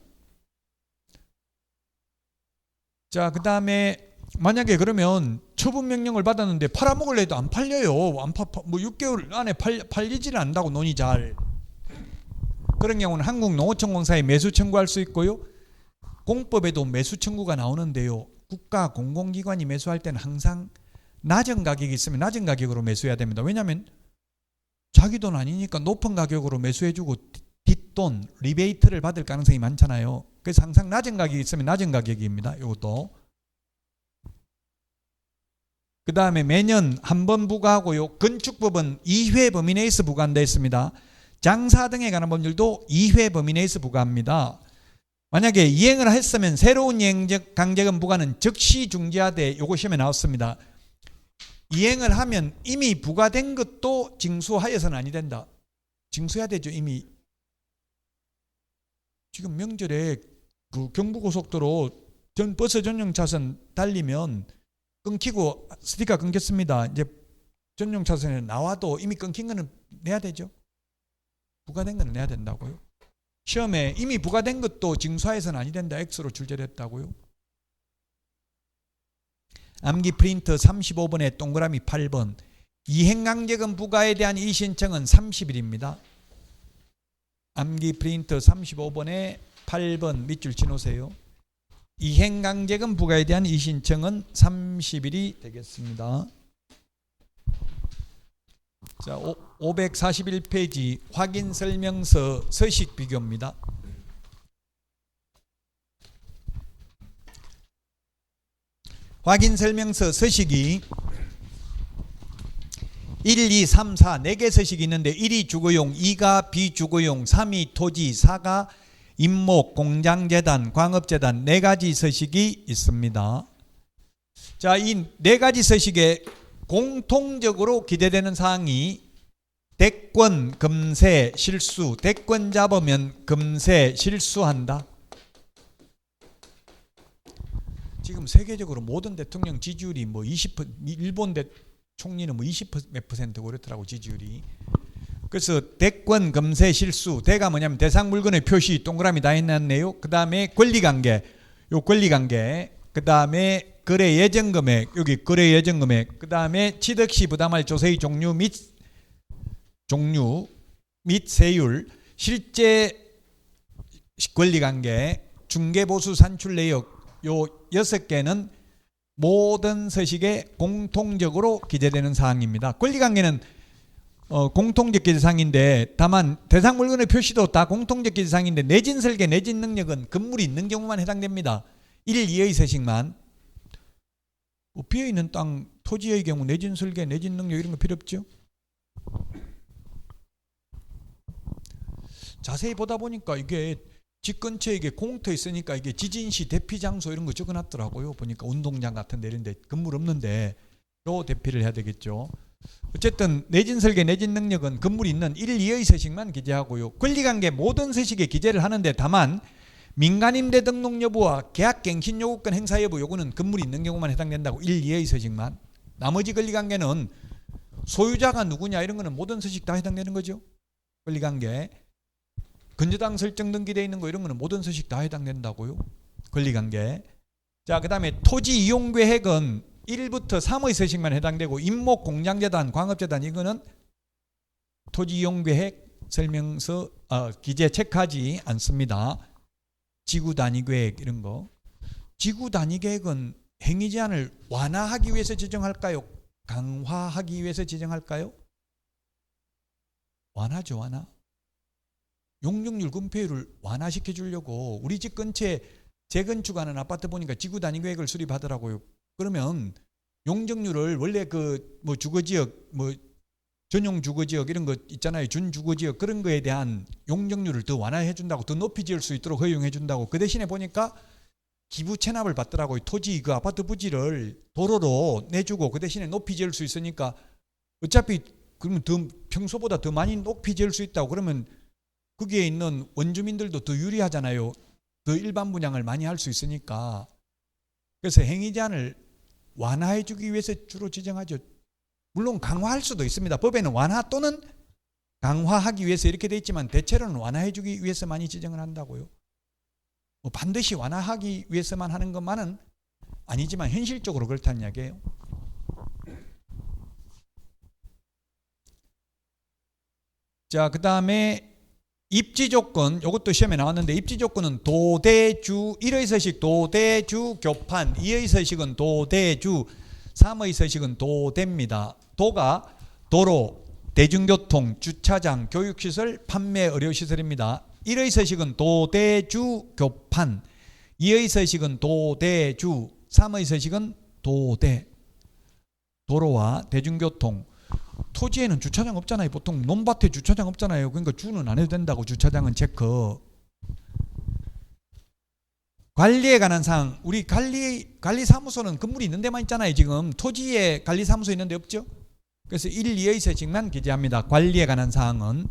자, 그 다음에 만약에 그러면 처분 명령을 받았는데 팔아먹을래 해도 안 팔려요. 뭐 6개월 안에 팔리지를 않는다고, 논이 잘. 그런 경우는 한국농어촌공사에 매수 청구할 수 있고요. 공법에도 매수 청구가 나오는데요. 국가 공공기관이 매수할 때는 항상 낮은 가격이 있으면 낮은 가격으로 매수해야 됩니다. 왜냐하면 자기 돈 아니니까 높은 가격으로 매수해주고 뒷돈, 리베이트를 받을 가능성이 많잖아요. 그래서 항상 낮은 가격이 있으면 낮은 가격입니다. 이것도. 그 다음에 매년 한 번 부과하고요. 건축법은 2회 범위 내에서 부과한다 했습니다. 장사 등에 관한 법률도 2회 범위 내에서 부과합니다. 만약에 이행을 했으면 새로운 이행강제금 부과는 즉시 중지하되, 요거 시험에 나왔습니다. 이행을 하면 이미 부과된 것도 징수하여서는 아니 된다. 징수해야 되죠. 이미. 지금 명절에 그 경부고속도로 버스 전용 차선 달리면 끊기고 스티커 끊겼습니다. 이제 전용 차선에 나와도 이미 끊긴 거는 내야 되죠. 부과된 거는 내야 된다고요. 시험에 이미 부과된 것도 징수하여서는 아니 된다. X로 출제됐다고요. 암기 프린터 35번에 동그라미 8번. 이행강제금 부과에 대한 이의신청은 30일입니다. 암기 프린터 35번에 8번 밑줄 치놓으세요. 이행강제금 부과에 대한 이의신청은 30일이 되겠습니다. 자, 541페이지 확인설명서 서식 비교입니다. 확인설명서 서식이 1, 2, 3, 4 4개 서식이 있는데 1이 주거용, 2가 비주거용, 3이 토지, 4가 임목, 공장재단, 광업재단 4가지 서식이 있습니다. 자, 이 4가지 서식에 공통적으로 기재되는 사항이 대권, 금세, 실수. 대권 잡으면 금세, 실수한다. 지금 세계적으로 모든 대통령 지지율이 뭐 20%, 일본 총리는 뭐 20몇 퍼센트 그렇더라고, 지지율이. 그래서 대권, 금세, 실수. 대가 뭐냐면 대상 물건의 표시, 동그라미 다 해놨네요. 그 다음에 권리관계, 요 권리관계. 그 다음에 거래 예정 금액, 여기 거래 예정 금액. 그 다음에 취득 시 부담할 조세의 종류 및 세율, 실제 권리관계, 중개보수 산출 내역, 요 6개는 모든 서식에 공통적으로 기재되는 사항입니다. 권리관계는 공통적 기재사항인데, 다만 대상 물건의 표시도 다 공통적 기재사항인데 내진 설계, 내진 능력은 건물이 있는 경우만 해당됩니다. 1, 2의 서식만. 비어있는 땅, 토지의 경우 내진 설계, 내진 능력 이런 거 필요 없죠. 자세히 보다 보니까 이게 집 근처에 이게 공터 있으니까 이게 지진시 대피 장소 이런 거 적어놨더라고요. 보니까 운동장 같은 데 이런 데 건물 없는데 요 대피를 해야 되겠죠. 어쨌든 내진 설계 내진 능력은 건물이 있는 1, 2의 서식만 기재하고요. 권리관계 모든 서식에 기재를 하는데 다만 민간임대 등록 여부와 계약갱신 요구권 행사 여부 요구는 건물이 있는 경우만 해당된다고 1, 2의 서식만. 나머지 권리관계는 소유자가 누구냐 이런 거는 모든 서식 다 해당되는 거죠. 권리관계. 건조당 설정 등기되어 있는 거 이런 거는 모든 서식 다 해당된다고요. 권리관계. 자, 그 다음에 토지 이용 계획은 1부터 3의 서식만 해당되고 임목 공장재단 광업재단 이거는 토지 이용 계획 설명서 기재 체크하지 않습니다. 지구 단위 계획 이런 거. 지구 단위 계획은 행위 제한을 완화하기 위해서 지정할까요? 강화하기 위해서 지정할까요? 완화죠, 완화. 용적률 분배율을 완화시켜 주려고 우리 집 근처에 재건축하는 아파트 보니까 지구 단위 계획을 수립하더라고요. 그러면 용적률을 원래 그 뭐 주거지역 뭐 전용 주거지역 이런 거 있잖아요. 준주거지역 그런 거에 대한 용적률을 더 완화해 준다고 더 높이 지을 수 있도록 허용해 준다고. 그 대신에 보니까 기부 체납을 받더라고요. 토지 그 아파트 부지를 도로로 내주고 그 대신에 높이 지을 수 있으니까 어차피 그러면 더 평소보다 더 많이 높이 지을 수 있다고. 그러면 거기에 있는 원주민들도 더 유리하잖아요. 더 일반 분양을 많이 할 수 있으니까. 그래서 행위 제한을 완화해 주기 위해서 주로 지정하죠. 물론 강화할 수도 있습니다. 법에는 완화 또는 강화하기 위해서 이렇게 돼 있지만 대체로는 완화해 주기 위해서 많이 지정을 한다고요. 뭐 반드시 완화하기 위해서만 하는 것만은 아니지만 현실적으로 그렇다는 이야기예요. 자, 그 다음에 입지 조건, 이것도 시험에 나왔는데 입지 조건은 도대주 1의 서식 도대주 교판, 2의 서식은 도대주, 3의 서식은 도대입니다. 도가 도로, 대중교통, 주차장, 교육시설, 판매 의료시설입니다. 1의 서식은 도대주 교판, 2의 서식은 도대주, 3의 서식은 도대. 도로와 대중교통. 토지에는 주차장 없잖아요. 보통 논밭에 주차장 없잖아요. 그러니까 주는 안 해도 된다고. 주차장은 체크. 관리에 관한 사항. 우리 관리사무소는 건물이 있는 데만 있잖아요. 지금 토지에 관리사무소 있는 데 없죠. 그래서 1, 2의 서식만 기재합니다. 관리에 관한 사항은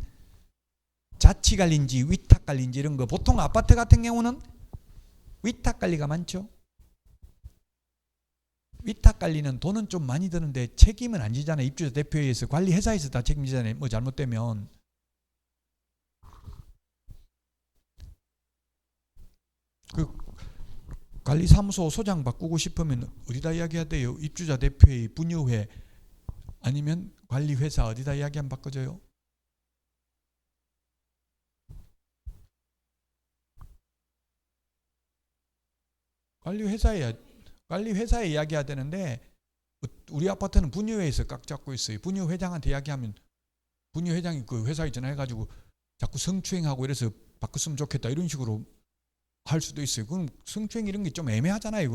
자치관리인지 위탁관리인지 이런 거. 보통 아파트 같은 경우는 위탁관리가 많죠. 위탁관리는 돈은 좀 많이 드는데 책임은 안 지잖아요. 입주자 대표회의에서 관리회사에서 다 책임지잖아요. 뭐 잘못되면. 그 관리사무소 소장 바꾸고 싶으면 어디다 이야기해야 돼요? 입주자 대표회의, 분유회 아니면 관리회사 어디다 이야기하면 바꿔줘요? 관리회사에 이야기해야 되는데 우리 아파트는 분유회에서 깍 잡고 있어요. 분유회장한테 이야기하면 분유회장이 그 회사에 전화해가지고 자꾸 성추행하고 이래서 바꿨으면 좋겠다 이런 식으로 할 수도 있어요. 그럼 성추행 이런 게 좀 애매하잖아요.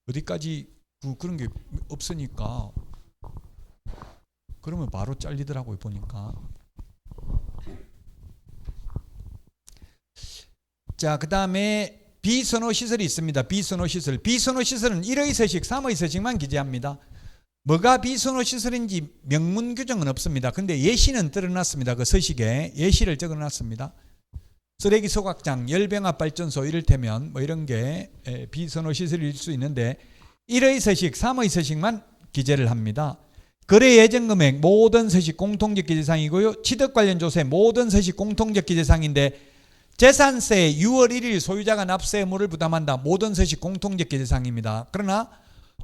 어디까지 그런 게 없으니까. 그러면 바로 잘리더라고요. 보니까. 자, 그 다음에 비선호시설이 있습니다. 비선호시설. 비선호시설은 1의 서식, 3의 서식만 기재합니다. 뭐가 비선호시설인지 명문 규정은 없습니다. 근데 예시는 드러났습니다. 그 서식에 예시를 적어놨습니다. 쓰레기 소각장, 열병합발전소 이를테면 뭐 이런 게 비선호시설일 수 있는데 1의 서식, 3의 서식만 기재를 합니다. 거래 예정금액 모든 서식 공통적 기재사항이고요. 취득 관련 조세 모든 서식 공통적 기재사항인데 재산세 6월 1일 소유자가 납세 의무를 부담한다. 모든 서식 공통적 기재사항입니다. 그러나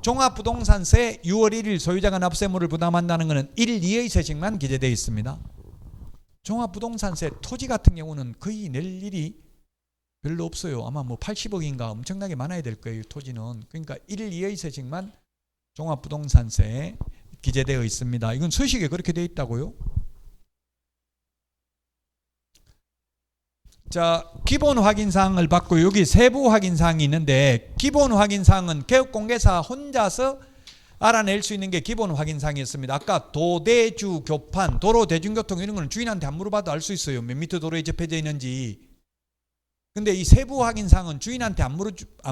종합부동산세 6월 1일 소유자가 납세 의무를 부담한다는 것은 1, 2의 서식만 기재되어 있습니다. 종합부동산세 토지 같은 경우는 거의 낼 일이 별로 없어요. 아마 뭐 80억인가 엄청나게 많아야 될 거예요. 토지는. 그러니까 1, 2의 서식만 종합부동산세에 기재되어 있습니다. 이건 서식에 그렇게 되어 있다고요? 자, 기본 확인사항을 받고 여기 세부 확인사항이 있는데 기본 확인사항은 개업공개사 혼자서 알아낼 수 있는 게 기본 확인사항이었습니다. 아까 도대주 교판, 도로 대중교통 이런 거는 주인한테 안 물어봐도 알 수 있어요. 몇 미터 도로에 접해져 있는지. 근데 이 세부 확인사항은 주인한테 안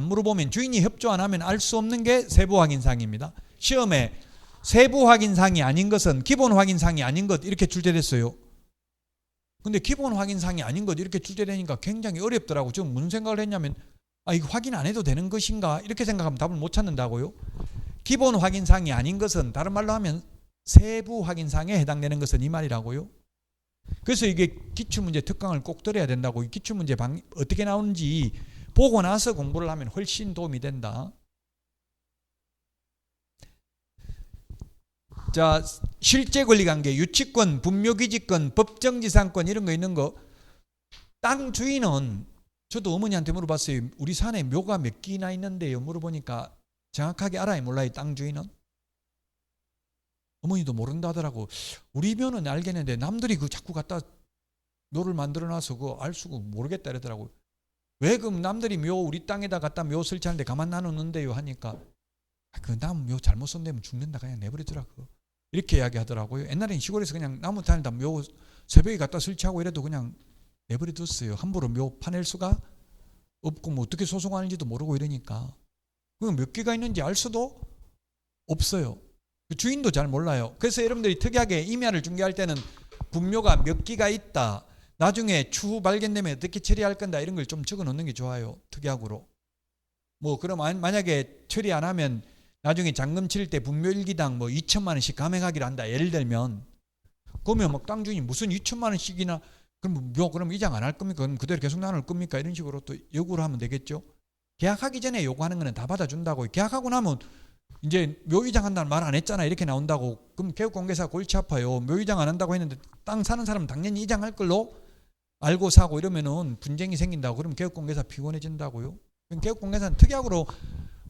물어보면 주인이 협조 안 하면 알 수 없는 게 세부 확인사항입니다. 시험에 세부 확인사항이 아닌 것은 기본 확인사항이 아닌 것 이렇게 출제됐어요. 근데 기본 확인사항이 아닌 것 이렇게 출제되니까 굉장히 어렵더라고. 지금 무슨 생각을 했냐면 이거 확인 안 해도 되는 것인가 이렇게 생각하면 답을 못 찾는다고요. 기본 확인사항이 아닌 것은 다른 말로 하면 세부 확인사항에 해당되는 것은 이 말이라고요. 그래서 이게 기출문제 특강을 꼭 들어야 된다고. 기출문제 어떻게 나오는지 보고 나서 공부를 하면 훨씬 도움이 된다. 자, 실제 권리관계, 유치권, 분묘기지권, 법정지상권 이런 거 있는 거. 땅 주인은 저도 어머니한테 물어봤어요. 우리 산에 묘가 몇 개나 있는데요. 물어보니까 정확하게 알아요 몰라요 땅 주인은? 어머니도 모른다 하더라고. 우리 묘는 알겠는데 남들이 그 자꾸 갖다 묘를 만들어놔서 그거 알 수가 모르겠다 이러더라고. 왜 그럼 남들이 묘 우리 땅에다 갖다 묘 설치하는데 가만 놔놓는데요 하니까 그 나무 묘 잘못 손대면 죽는다 그냥 내버리더라 그거. 이렇게 이야기하더라고요. 옛날엔 시골에서 그냥 나무 타는데 묘 새벽에 갖다 설치하고 이래도 그냥 내버려뒀어요. 함부로 묘 파낼 수가 없고 뭐 어떻게 소송하는지도 모르고 이러니까 그럼 몇 개가 있는지 알 수도 없어요. 주인도 잘 몰라요. 그래서 여러분들이 특이하게 임야를 중개할 때는 분묘가 몇 개가 있다. 나중에 추후 발견되면 어떻게 처리할 건다 이런 걸 좀 적어 놓는 게 좋아요. 특약으로. 뭐 그럼 만약에 처리 안 하면 나중에 잔금 칠 때 분묘 일기당 뭐 2천만 원씩 감액하기로 한다. 예를 들면 그러면 막 땅 주인이 무슨 2천만 원씩이나 그럼 묘 그럼 이장 안 할 겁니까? 그럼 그대로 계속 나눌 겁니까? 이런 식으로 또 요구를 하면 되겠죠. 계약하기 전에 요구하는 거는 다 받아준다고. 계약하고 나면 이제 묘이장 한다는 말 안 했잖아 이렇게 나온다고. 그럼 개업공개사 골치 아파요. 묘이장 안 한다고 했는데 땅 사는 사람은 당연히 이장할 걸로 알고 사고 이러면은 분쟁이 생긴다고. 그러면 개업공개사 피곤해진다고요. 그럼 개업공개사는 특약으로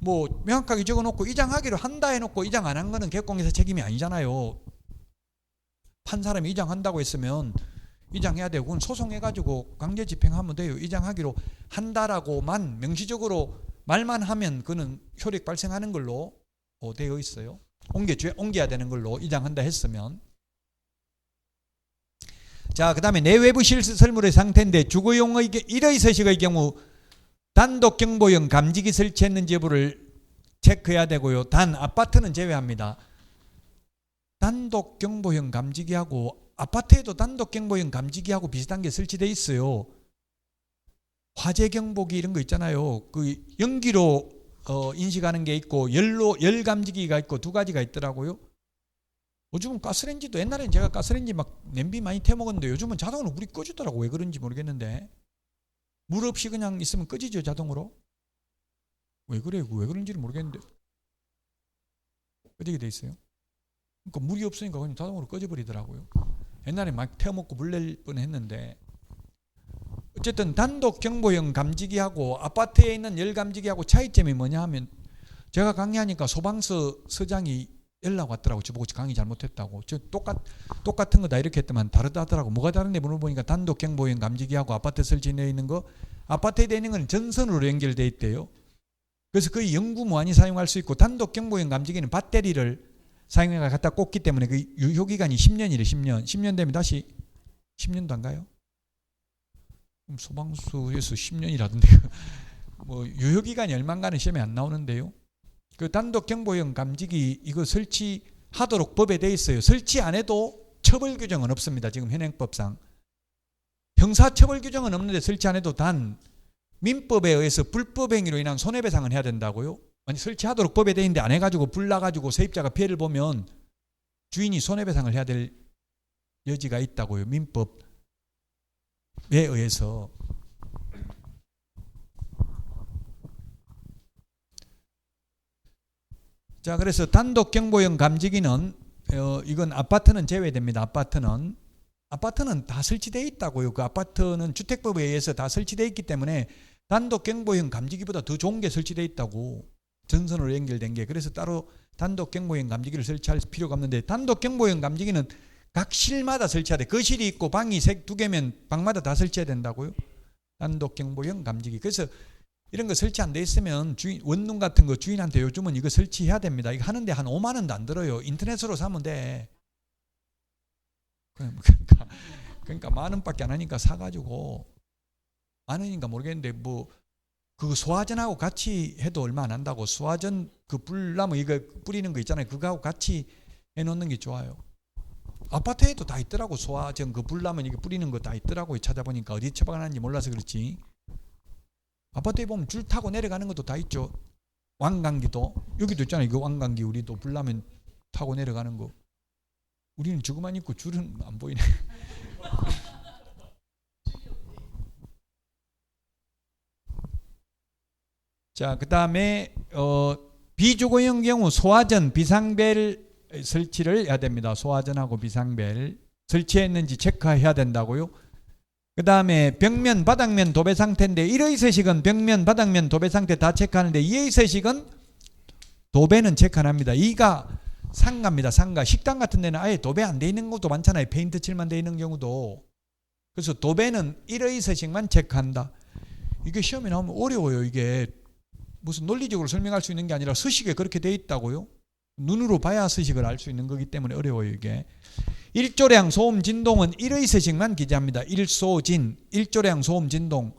뭐 명확하게 적어놓고 이장하기로 한다 해놓고 이장 안 한 거는 개업공개사 책임이 아니잖아요. 판 사람이 이장한다고 했으면 이장해야 되고 그건 소송해가지고 강제 집행하면 돼요. 이장하기로 한다라고만 명시적으로 말만 하면 그는 효력 발생하는 걸로 되어 있어요. 옮겨야 되는 걸로 이장한다 했으면. 자, 그 다음에 내외부 실설물의 상태인데 주거용의 일의 서식의 경우 단독 경보용 감지기 설치했는지 여부를 체크해야 되고요. 단 아파트는 제외합니다. 단독 경보용 감지기하고 아파트에도 단독 경보용 감지기하고 비슷한 게 설치되어 있어요. 화재 경보기 이런 거 있잖아요. 그 연기로 인식하는 게 있고 열 감지기가 있고 두 가지가 있더라고요. 요즘은 가스레인지도 옛날엔 제가 가스레인지 막 냄비 많이 태 먹었는데 요즘은 자동으로 불이 꺼지더라고. 왜 그런지 모르겠는데 물 없이 그냥 있으면 꺼지죠 자동으로. 왜 그래요? 왜 그런지는 모르겠는데 꺼지게 돼 있어요. 그러니까 물이 없으니까 그냥 자동으로 꺼져버리더라고요. 옛날에 막 태워먹고 물 낼 뻔했는데 어쨌든 단독 경보용 감지기하고 아파트에 있는 열 감지기하고 차이점이 뭐냐 하면 제가 강의하니까 소방서 서장이 연락 왔더라고. 저보고 강의 잘못했다고. 저 똑같은 거다 이렇게 했더만 다르다 하더라고. 뭐가 다른데 물어보니까 단독 경보용 감지기하고 아파트 설치되어 있는 거 아파트에 되어 있는 건 전선으로 연결되어 있대요. 그래서 거의 영구무한히 사용할 수 있고 단독 경보용 감지기는 배터리를 사용해서 갖다 꽂기 때문에 그 유효기간이 10년이래. 10년 되면 다시 10년도 안 가요? 그럼 소방서에서 10년이라던데 뭐 유효기간이 얼마인가는 시험에 안 나오는데요. 그 단독 경보용 감지기 이거 설치하도록 법에 돼 있어요. 설치 안 해도 처벌 규정은 없습니다. 지금 현행법상 형사처벌 규정은 없는데 설치 안 해도 단 민법에 의해서 불법 행위로 인한 손해배상은 해야 된다고요. 아니 설치하도록 법에 돼 있는데 안 해가지고 불 나가지고 세입자가 피해를 보면 주인이 손해배상을 해야 될 여지가 있다고요. 민법에 의해서. 자, 그래서 단독 경보용 감지기는 이건 아파트는 제외됩니다. 아파트는 다 설치되어 있다고요. 그 아파트는 주택법에 의해서 다 설치되어 있기 때문에 단독 경보용 감지기보다 더 좋은 게 설치되어 있다고. 전선으로 연결된 게. 그래서 따로 단독 경보용 감지기를 설치할 필요가 없는데 단독 경보용 감지기는 각 실마다 설치해야 돼. 거실이 있고 방이 두 개면 방마다 다 설치해야 된다고요. 단독 경보용 감지기. 그래서 이런 거 설치 안 돼 있으면 원룸 같은 거 주인한테 요즘은 이거 설치해야 됩니다. 이거 하는데 한 5만 원도 안 들어요. 인터넷으로 사면 돼. 그러니까 만 원밖에 안 하니까 사가지고 만 원인가 모르겠는데 뭐 그 소화전하고 같이 해도 얼마 안 한다고. 소화전 그 불나무 이거 뿌리는 거 있잖아요. 그거하고 같이 해놓는 게 좋아요. 아파트에도 다 있더라고. 소화전 그 불나면 이게 뿌리는 거 다 있더라고요. 찾아보니까 어디 처방하는지 몰라서 그렇지. 아파트에 보면 줄 타고 내려가는 것도 다 있죠. 왕강기도 여기도 있잖아요. 이거 왕강기 우리도 불나면 타고 내려가는 거. 우리는 저거만 있고 줄은 안 보이네. 자, 그 다음에 비주거형 경우 소화전 비상벨 설치를 해야 됩니다. 소화전하고 비상벨 설치했는지 체크해야 된다고요. 그 다음에 벽면, 바닥면 도배 상태인데 1의 서식은 벽면, 바닥면 도배 상태 다 체크하는데 2의 서식은 도배는 체크 안 합니다. 2가 상가입니다. 상가. 식당 같은 데는 아예 도배 안 돼 있는 것도 많잖아요. 페인트 칠만 돼 있는 경우도. 그래서 도배는 1의 서식만 체크한다. 이게 시험에 나오면 어려워요. 이게 무슨 논리적으로 설명할 수 있는 게 아니라 서식에 그렇게 돼 있다고요. 눈으로 봐야 서식을 알 수 있는 거기 때문에 어려워요. 이게. 일조량 소음 진동은 1의 서식만 기재합니다. 일소진, 일조량 소음 진동.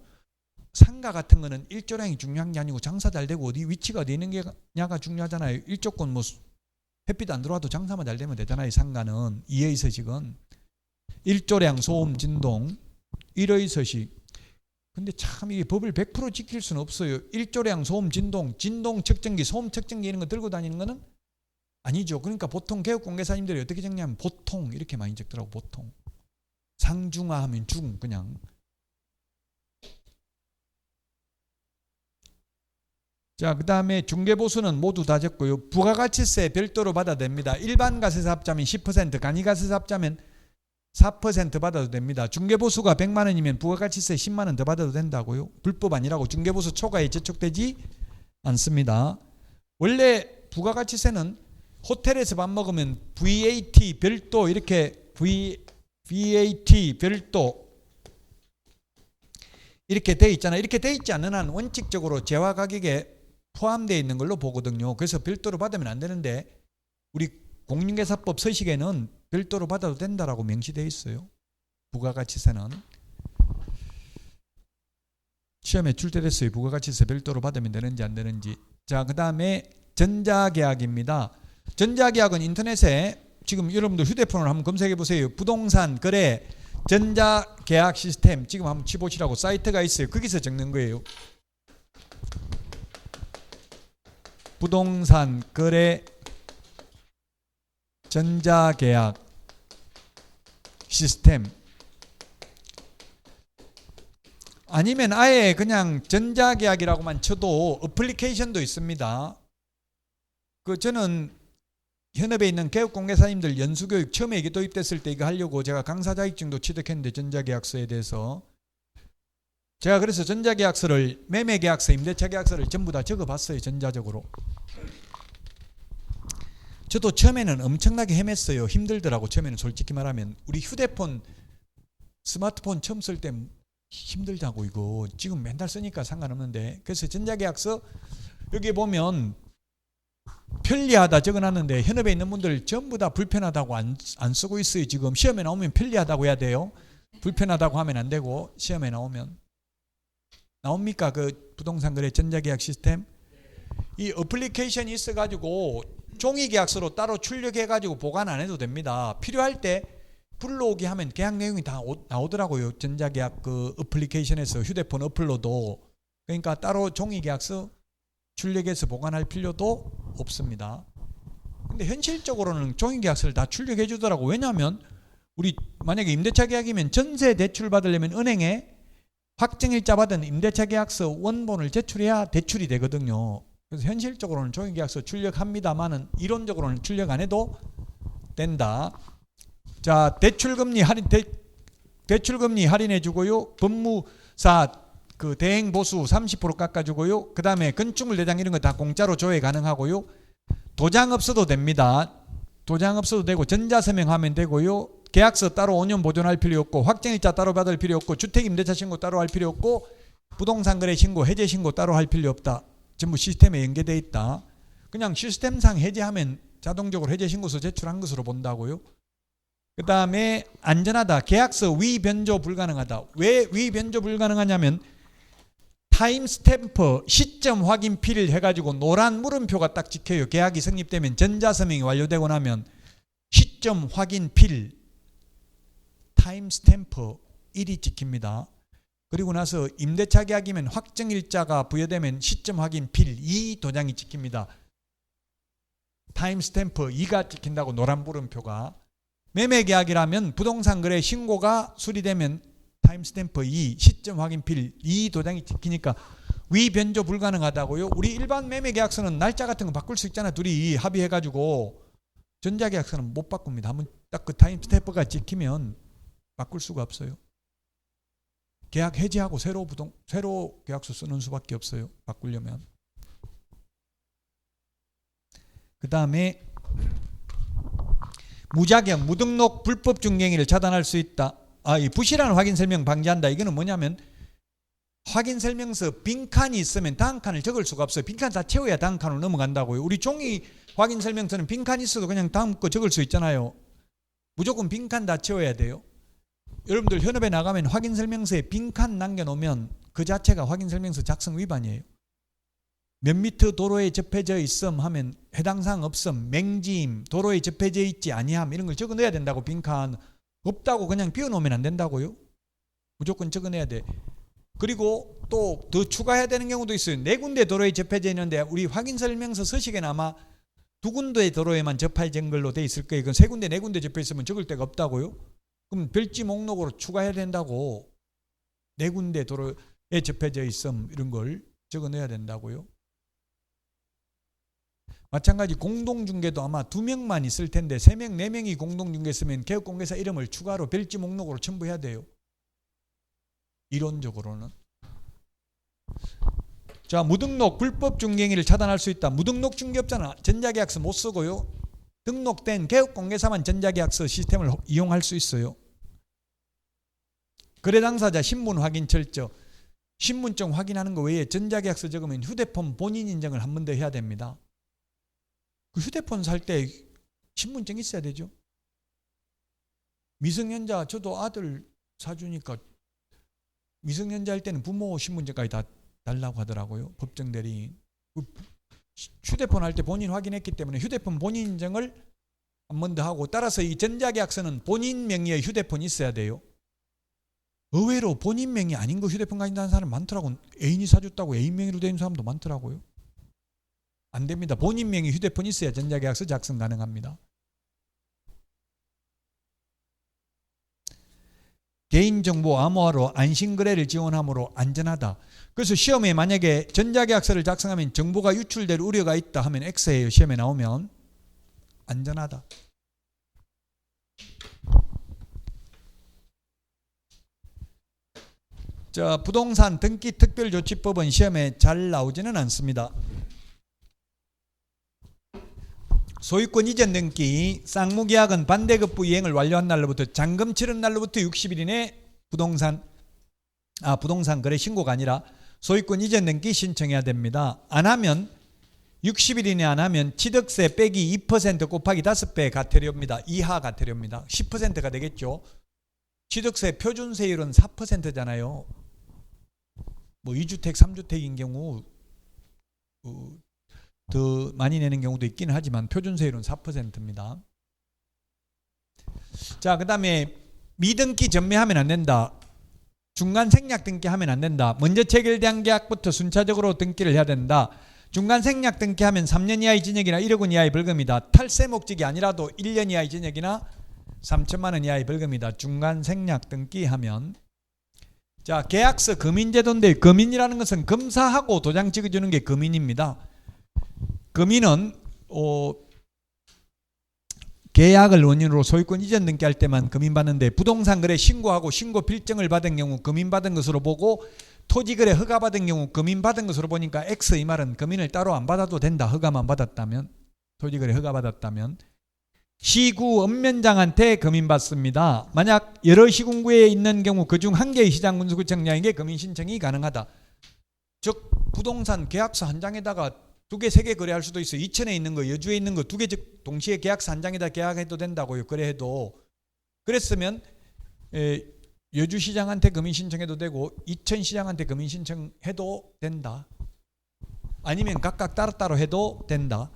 상가 같은 거는 일조량이 중요한 게 아니고 장사 잘 되고 어디 위치가 어디 있는 게냐가 중요하잖아요. 일조권 뭐 햇빛 안 들어와도 장사만 잘 되면 되잖아요. 상가는 2의 서식은 일조량 소음 진동 1의 서식. 근데 참 이게 법을 100% 지킬 수는 없어요. 일조량 소음 진동, 진동 측정기, 소음 측정기 이런 거 들고 다니는 거는 아니죠. 그러니까 보통 개업공개사님들이 어떻게 적냐면 보통 이렇게 많이 적더라고. 보통 상중하하면 중 그냥. 자, 그 다음에 중개보수는 모두 다 적고요. 부가가치세 별도로 받아도 됩니다. 일반 가세사 합자면 10%, 간이가세사 합자면 4% 받아도 됩니다. 중개보수가 100만 원이면 부가가치세 10만 원 더 받아도 된다고요. 불법 아니라고. 중개보수 초과에 저촉되지 않습니다. 원래 부가가치세는 호텔에서 밥 먹으면 VAT 별도 이렇게 VAT 별도 이렇게 돼 있잖아요. 이렇게 돼 있지 않는 한 원칙적으로 재화 가격에 포함되어 있는 걸로 보거든요. 그래서 별도로 받으면 안 되는데 우리 공인중개사법 서식에는 별도로 받아도 된다라고 명시되어 있어요. 부가가치세는. 시험에 출제됐어요. 부가가치세 별도로 받으면 되는지 안 되는지. 자, 그 다음에 전자계약입니다. 전자계약은 인터넷에 지금 여러분들 휴대폰으로 한번 검색해 보세요. 부동산 거래 전자계약 시스템 지금 한번 치보시라고 사이트가 있어요. 거기서 적는 거예요. 부동산 거래 전자계약 시스템. 아니면 아예 그냥 전자계약이라고만 쳐도 어플리케이션도 있습니다. 저는 현업에 있는 개업공개사님들 연수교육 처음에 이게 도입됐을 때 이거 하려고 제가 강사 자격증도 취득했는데 전자계약서에 대해서 제가 그래서 전자계약서를 매매계약서, 임대차계약서를 전부 다 적어봤어요. 전자적으로. 저도 처음에는 엄청나게 헤맸어요. 힘들더라고. 처음에는 솔직히 말하면 우리 휴대폰 스마트폰 처음 쓸 때 힘들다고. 이거 지금 맨날 쓰니까 상관없는데. 그래서 전자계약서 여기 보면 편리하다 적어놨는데 현업에 있는 분들 전부 다 불편하다고 안 쓰고 있어요. 지금 시험에 나오면 편리하다고 해야 돼요. 불편하다고 하면 안 되고. 시험에 나오면 나옵니까? 그 부동산 거래 전자계약 시스템. 이 어플리케이션이 있어가지고 종이계약서로 따로 출력해가지고 보관 안 해도 됩니다. 필요할 때 불러오게 하면 계약 내용이 다 나오더라고요. 전자계약 그 어플리케이션에서 휴대폰 어플로도. 그러니까 따로 종이계약서 출력해서 보관할 필요도 없습니다. 근데 현실적으로는 종이계약서를 다 출력해 주더라고. 왜냐하면 우리 만약에 임대차 계약이면 전세 대출 받으려면 은행에 확정일자 받은 임대차 계약서 원본을 제출해야 대출이 되거든요. 그래서 현실적으로는 종이계약서 출력합니다만은 이론적으로는 출력 안 해도 된다. 자, 대출금리 할인해 주고요. 법무사 그 대행보수 30% 깎아주고요. 그 다음에 건축물 대장 이런 거 다 공짜로 조회 가능하고요. 도장 없어도 됩니다. 도장 없어도 되고 전자서명하면 되고요. 계약서 따로 5년 보존할 필요 없고 확정일자 따로 받을 필요 없고 주택임대차 신고 따로 할 필요 없고 부동산 거래 신고 해제 신고 따로 할 필요 없다. 전부 시스템에 연계되어 있다. 그냥 시스템상 해제하면 자동적으로 해제 신고서 제출한 것으로 본다고요. 그 다음에 안전하다. 계약서 위변조 불가능하다. 왜 위변조 불가능하냐면 타임 스탬프 시점 확인필을 해가지고 노란 물음표가 딱 찍혀요. 계약이 성립되면 전자서명이 완료되고 나면 시점 확인 필 타임 스탬프 1이 찍힙니다. 그리고 나서 임대차 계약이면 확정일자가 부여되면 시점 확인 필 2 도장이 찍힙니다. 타임 스탬프 2가 찍힌다고 노란 물음표가. 매매 계약이라면 부동산 거래 신고가 수리되면 타임 스탬프 2 시점 확인 필 2 do장이 찍히니까 위 변조 불가능하다고요. 우리 일반 매매 계약서는 날짜 같은 거 바꿀 수 있잖아. 둘이 합의해가지고. 전자계약서는 못 바꿉니다. 한번 딱 그 타임 스탬프가 찍히면 바꿀 수가 없어요. 계약 해지하고 새로 계약서 쓰는 수밖에 없어요. 바꾸려면. 그 다음에 무자격, 무등록, 불법 중개행위를 차단할 수 있다. 이 부실한 확인 설명 방지한다. 이거는 뭐냐면 확인 설명서 빈칸이 있으면 다음 칸을 적을 수가 없어요. 빈칸 다 채워야 다음 칸으로 넘어간다고요. 우리 종이 확인 설명서는 빈칸이 있어도 그냥 다음 거 적을 수 있잖아요. 무조건 빈칸 다 채워야 돼요. 여러분들 현업에 나가면 확인 설명서에 빈칸 남겨놓으면 그 자체가 확인 설명서 작성 위반이에요. 몇 미터 도로에 접해져 있음 하면 해당 사항 없음, 맹지임, 도로에 접해져 있지 아니함 이런 걸 적어내야 된다고. 빈칸 없다고 그냥 비워놓으면 안 된다고요. 무조건 적어내야 돼. 그리고 또 더 추가해야 되는 경우도 있어요. 4군데 도로에 접해져 있는데 우리 확인 설명서 서식에는 아마 2군데 도로에만 접해진 걸로 돼 있을 거예요. 그건 3군데, 4군데 접해 있으면 적을 데가 없다고요. 그럼 별지 목록으로 추가해야 된다고. 4군데 도로에 접해져 있음 이런 걸 적어내야 된다고요. 마찬가지 공동중개도 아마 2명만 있을 텐데 3명, 4명이 공동중개 쓰면 개업공개사 이름을 추가로 별지 목록으로 첨부해야 돼요. 이론적으로는. 자, 무등록, 불법 중개행위를 차단할 수 있다. 무등록 중개업자는 전자계약서 못 쓰고요. 등록된 개업공개사만 전자계약서 시스템을 이용할 수 있어요. 거래당사자 신분 확인 철저. 신분증 확인하는 거 외에 전자계약서 적으면 휴대폰 본인 인증을 한 번 더 해야 됩니다. 그 휴대폰 살 때 신분증 있어야 되죠. 미성년자, 저도 아들 사주니까 미성년자 할 때는 부모 신분증까지 다 달라고 하더라고요. 법정 대리인. 휴대폰 할 때 본인 확인했기 때문에 휴대폰 본인 인증을 한 번 더 하고, 따라서 이 전자계약서는 본인 명의의 휴대폰이 있어야 돼요. 의외로 본인 명의 아닌 거 휴대폰 가진다는 사람 많더라고요. 애인이 사줬다고 애인 명의로 된 사람도 많더라고요. 안 됩니다. 본인 명의 휴대폰이 있어야 전자계약서 작성 가능합니다. 개인정보 암호화로 안심거래를 지원함으로 안전하다. 그래서 시험에 만약에 전자계약서를 작성하면 정보가 유출될 우려가 있다 하면 X예요. 시험에 나오면. 안전하다. 자, 부동산 등기 특별조치법은 시험에 잘 나오지는 않습니다. 소유권 이전 등기, 쌍무계약은 반대급부 이행을 완료한 날로부터 잔금 치른 날로부터 60일 이내 부동산 거래 신고가 아니라 소유권 이전 등기 신청해야 됩니다. 안 하면 60일 이내 안 하면 취득세 빼기 2% 곱하기 5배 과태료입니다. 이하 과태료입니다. 10%가 되겠죠. 취득세 표준세율은 4%잖아요. 뭐 2주택, 3주택인 경우 더 많이 내는 경우도 있기는 하지만 표준세율은 4%입니다. 자, 그 다음에 미등기 전매하면 안 된다. 중간 생략 등기하면 안 된다. 먼저 체결된 계약부터 순차적으로 등기를 해야 된다. 중간 생략 등기하면 3년 이하의 징역이나 1억 원 이하의 벌금이다. 탈세 목적이 아니라도 1년 이하의 징역이나 3천만 원 이하의 벌금이다. 중간 생략 등기하면. 자, 계약서 금인제도인데 금인이라는 것은 검사하고 도장 찍어주는 게 금인입니다. 금인은 계약을 원인으로 소유권 이전 등기할 때만 금인받는데, 부동산 거래 신고하고 신고 필증을 받은 경우 금인받은 것으로 보고, 토지거래 허가받은 경우 금인받은 것으로 보니까 X, 이 말은 금인을 따로 안 받아도 된다. 허가만 받았다면, 토지거래 허가받았다면. 시구 읍면장한테 금인받습니다. 만약 여러 시군구에 있는 경우 그중 한 개의 시장 군수구청장에게 금인 신청이 가능하다. 즉 부동산 계약서 한 장에다가 2개, 3개 거래할 수도 있어요. 이천에 있는 거, 여주에 있는 거 2개 동시에 계약서 한 장에다 계약해도 된다고요. 거래해도. 그랬으면 여주시장한테 금인 신청해도 되고 이천시장한테 금인 신청해도 된다. 아니면 각각 따로따로 해도 된다.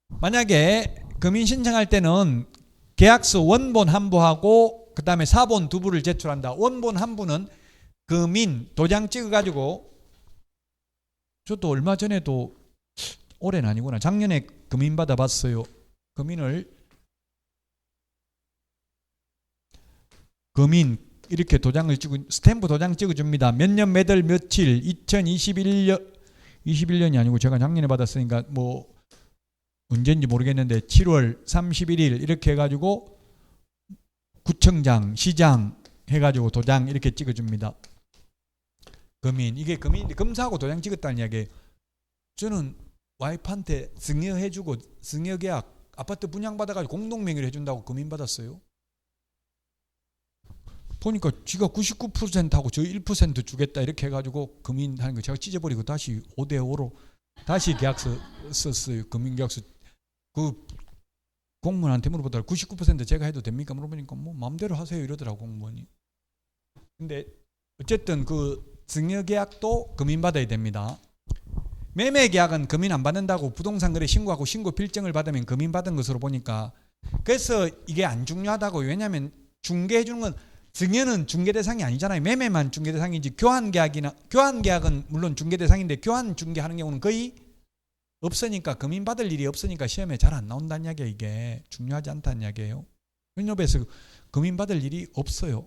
만약에 금인 신청할 때는 계약서 원본 한 부하고 그 다음에 사본 두 부를 제출한다. 원본 한 부는 금인 도장 찍어가지고, 저도 얼마 전에도, 올해는 아니구나, 작년에 금인 받아봤어요. 금인 이렇게 도장을 찍어, 스탬프 도장 찍어줍니다. 몇 년 몇 월 며칠 2021년이 아니고 제가 작년에 받았으니까 뭐 언제인지 모르겠는데 7월 31일 이렇게 해가지고 구청장, 시장 해가지고 도장 이렇게 찍어줍니다. 금인, 이게 금인인데 검사하고 도장 찍었다는 이야기예요. 저는 와이프한테 증여해주고 증여계약 아파트 분양받아가지고 공동명의를 해준다고 금인 받았어요. 보니까 지가 99%하고 저 1% 주겠다 이렇게 해가지고 금인하는 거 제가 찢어버리고 다시 5대5로 다시 계약서 썼어요. 금인계약서. 그 공무원한테 물어보더라. 99% 제가 해도 됩니까? 물어보니까 뭐 마음대로 하세요 이러더라고 공무원이. 근데 어쨌든 그 증여계약도 금인받아야 됩니다. 매매계약은 금인 안 받는다고 부동산거래 신고하고 신고 필증을 받으면 금인받은 것으로 보니까, 그래서 이게 안 중요하다고. 왜냐하면 중개해주는 건, 증여는 중개 대상이 아니잖아요. 매매만 중개 대상이지 교환계약은 물론 중개 대상인데 교환 중개하는 경우는 거의 없으니까, 금인 받을 일이 없으니까 시험에 잘 안 나온다는 이야기예요. 이게 중요하지 않다는 이야기예요. 현업에서 금인 받을 일이 없어요.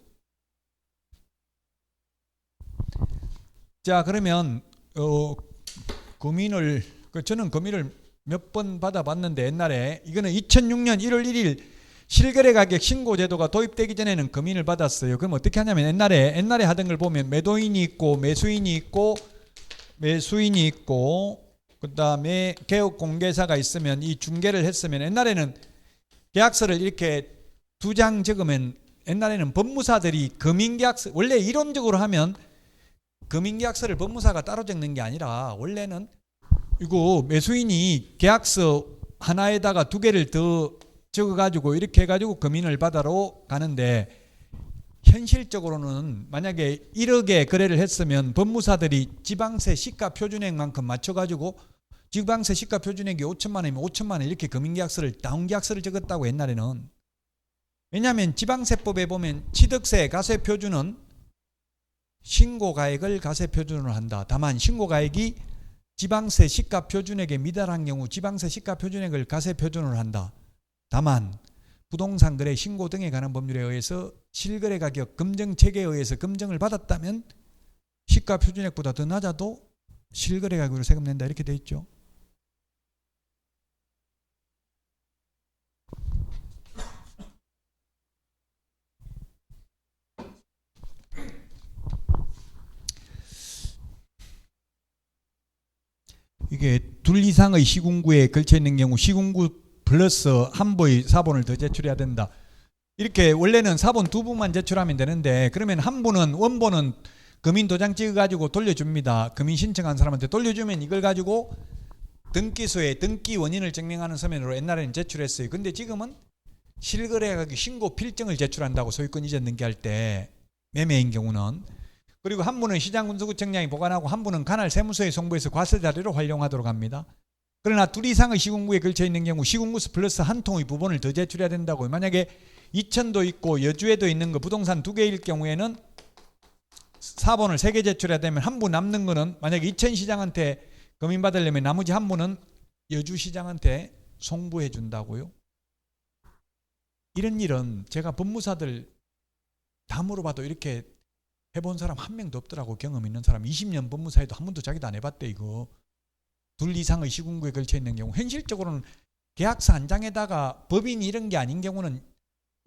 자, 그러면 저는 금인을 몇 번 받아봤는데, 옛날에 이거는 2006년 1월 1일 실거래가격 신고제도가 도입되기 전에는 금인을 받았어요. 그럼 어떻게 하냐면, 옛날에 하던 걸 보면 매도인이 있고 매수인이 있고 그 다음에 개업공개사가 있으면, 이 중개를 했으면, 옛날에는 계약서를 이렇게 2장 적으면, 옛날에는 법무사들이 금인계약서, 원래 이론적으로 하면 금인계약서를 법무사가 따로 적는 게 아니라, 원래는 이거 매수인이 계약서 하나에다가 2개를 더 적어가지고 이렇게 해가지고 금인을 받아러 가는데, 현실적으로는 만약에 1억에 거래를 했으면 법무사들이 지방세 시가 표준액만큼 맞춰가지고, 지방세 시가 표준액이 5천만 원이면 5천만 원 이렇게 금인계약서를, 다운계약서를 적었다고 옛날에는. 왜냐하면 지방세법에 보면 취득세 가세표준은 신고가액을 가세표준으로 한다. 다만 신고가액이 지방세 시가 표준액에 미달한 경우 지방세 시가 표준액을 가세표준으로 한다. 다만 부동산 거래 신고 등에 관한 법률에 의해서 실거래 가격 검증 체계에 의해서 검증을 받았다면 시가 표준액보다 더 낮아도 실거래 가격으로 세금 낸다, 이렇게 돼 있죠. 이게 둘 이상의 시군구에 걸쳐 있는 경우 시군구 플러스 한 부의 사본을 더 제출해야 된다. 이렇게 원래는 사본 2부만 제출하면 되는데, 그러면 한 부는, 원본은 금인 도장 찍어가지고 돌려줍니다. 금인 신청한 사람한테 돌려주면 이걸 가지고 등기소에 등기 원인을 증명하는 서면으로 옛날에는 제출했어요. 근데 지금은 실거래가격 신고 필증을 제출한다고, 소유권 이전 등기할 때 매매인 경우는. 그리고 한 부는 시장군수구청장이 보관하고 한 부는 관할 세무서에 송부해서 과세자료로 활용하도록 합니다. 그러나 둘 이상의 시군구에 걸쳐 있는 경우 시군구수 플러스 한 통의 부본을 더 제출해야 된다고요. 만약에 이천도 있고 여주에도 있는 거 부동산 2개일 경우에는 사본을 3개 제출해야 되면, 한 부 남는 거는 만약에 이천시장한테 금인 받으려면 나머지 한 부는 여주시장한테 송부해 준다고요. 이런 일은 제가 법무사들 다 물어봐도 이렇게 해본 사람 한 명도 없더라고. 경험 있는 사람 20년 법무사에도 한 번도 자기도 안 해봤대. 이거 둘 이상의 시군구에 걸쳐 있는 경우, 현실적으로는 계약서 한 장에다가 법인이 이런 게 아닌 경우는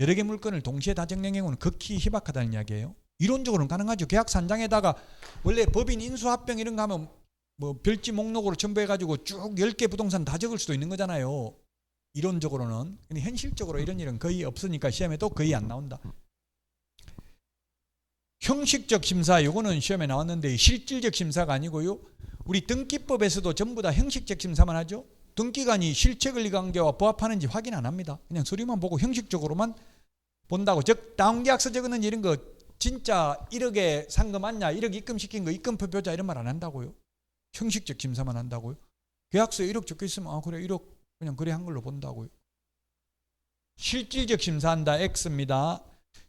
여러 개 물건을 동시에 다 적는 경우는 극히 희박하다는 이야기예요. 이론적으로는 가능하죠. 계약서 한 장에다가 원래 법인 인수합병 이런 거 하면 뭐 별지 목록으로 첨부해가지고 쭉 10개 부동산 다 적을 수도 있는 거잖아요. 이론적으로는. 근데 현실적으로 이런 일은 거의 없으니까 시험에도 거의 안 나온다. 형식적 심사, 이거는 시험에 나왔는데 실질적 심사가 아니고요. 우리 등기법에서도 전부 다 형식적 심사만 하죠. 등기관이 실체 권리 관계와 부합하는지 확인 안 합니다. 그냥 서류만 보고 형식적으로만 본다고. 즉 다운계약서 적는 이런 거 진짜 1억에 산 거 맞냐, 1억 입금시킨 거 입금표 표자 이런 말 안 한다고요. 형식적 심사만 한다고요. 계약서에 1억 적혀 있으면 그래 1억 그냥 거래한 걸로 본다고요. 실질적 심사한다 X입니다.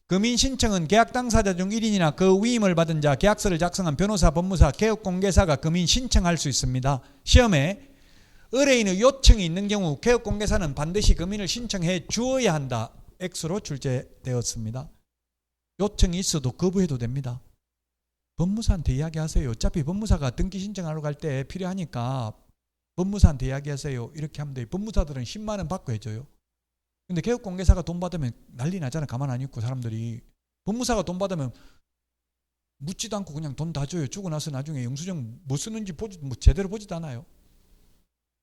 금인 신청은 계약 당사자 중 1인이나 그 위임을 받은 자, 계약서를 작성한 변호사, 법무사, 개업공개사가 금인 신청할 수 있습니다. 시험에 의뢰인의 요청이 있는 경우 개업공개사는 반드시 금인을 신청해 주어야 한다. X로 출제되었습니다. 요청이 있어도 거부해도 됩니다. 법무사한테 이야기하세요. 어차피 법무사가 등기 신청하러 갈 때 필요하니까 법무사한테 이야기하세요. 이렇게 하면 돼요. 법무사들은 10만 원 받고 해줘요. 근데 개업공개사가 돈 받으면 난리 나잖아. 가만 안 있고 사람들이. 법무사가 돈 받으면 묻지도 않고 그냥 돈 다 줘요. 주고 나서 나중에 영수증 뭐 쓰는지 제대로 보지도 않아요.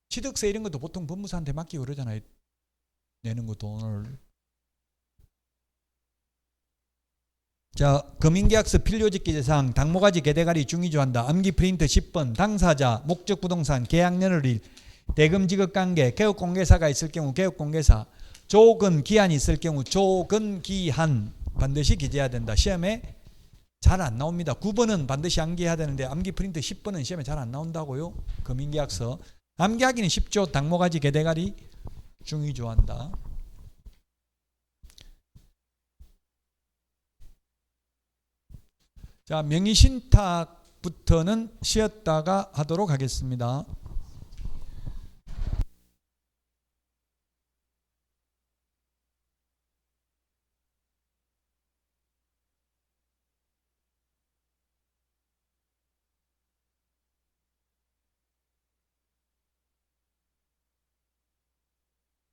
취득세 이런 것도 보통 법무사한테 맡기고 그러잖아요. 내는 거 돈을. 자, 금인계약서 필요직기재사항 당모가지 개대가리 중위조한다. 암기 프린트 10번 당사자 목적부동산 계약년월일 대금지급관계 개업공개사가 있을 경우 개업공개사 조건기한이 있을 경우 조건기한 반드시 기재해야 된다. 시험에 잘 안 나옵니다. 9번은 반드시 암기해야 되는데 암기 프린트 10번은 시험에 잘 안 나온다고요. 금인계약서 암기하기는 쉽죠. 당모가지 개대가리 중위조한다. 자, 명의신탁부터는 쉬었다가 하도록 하겠습니다.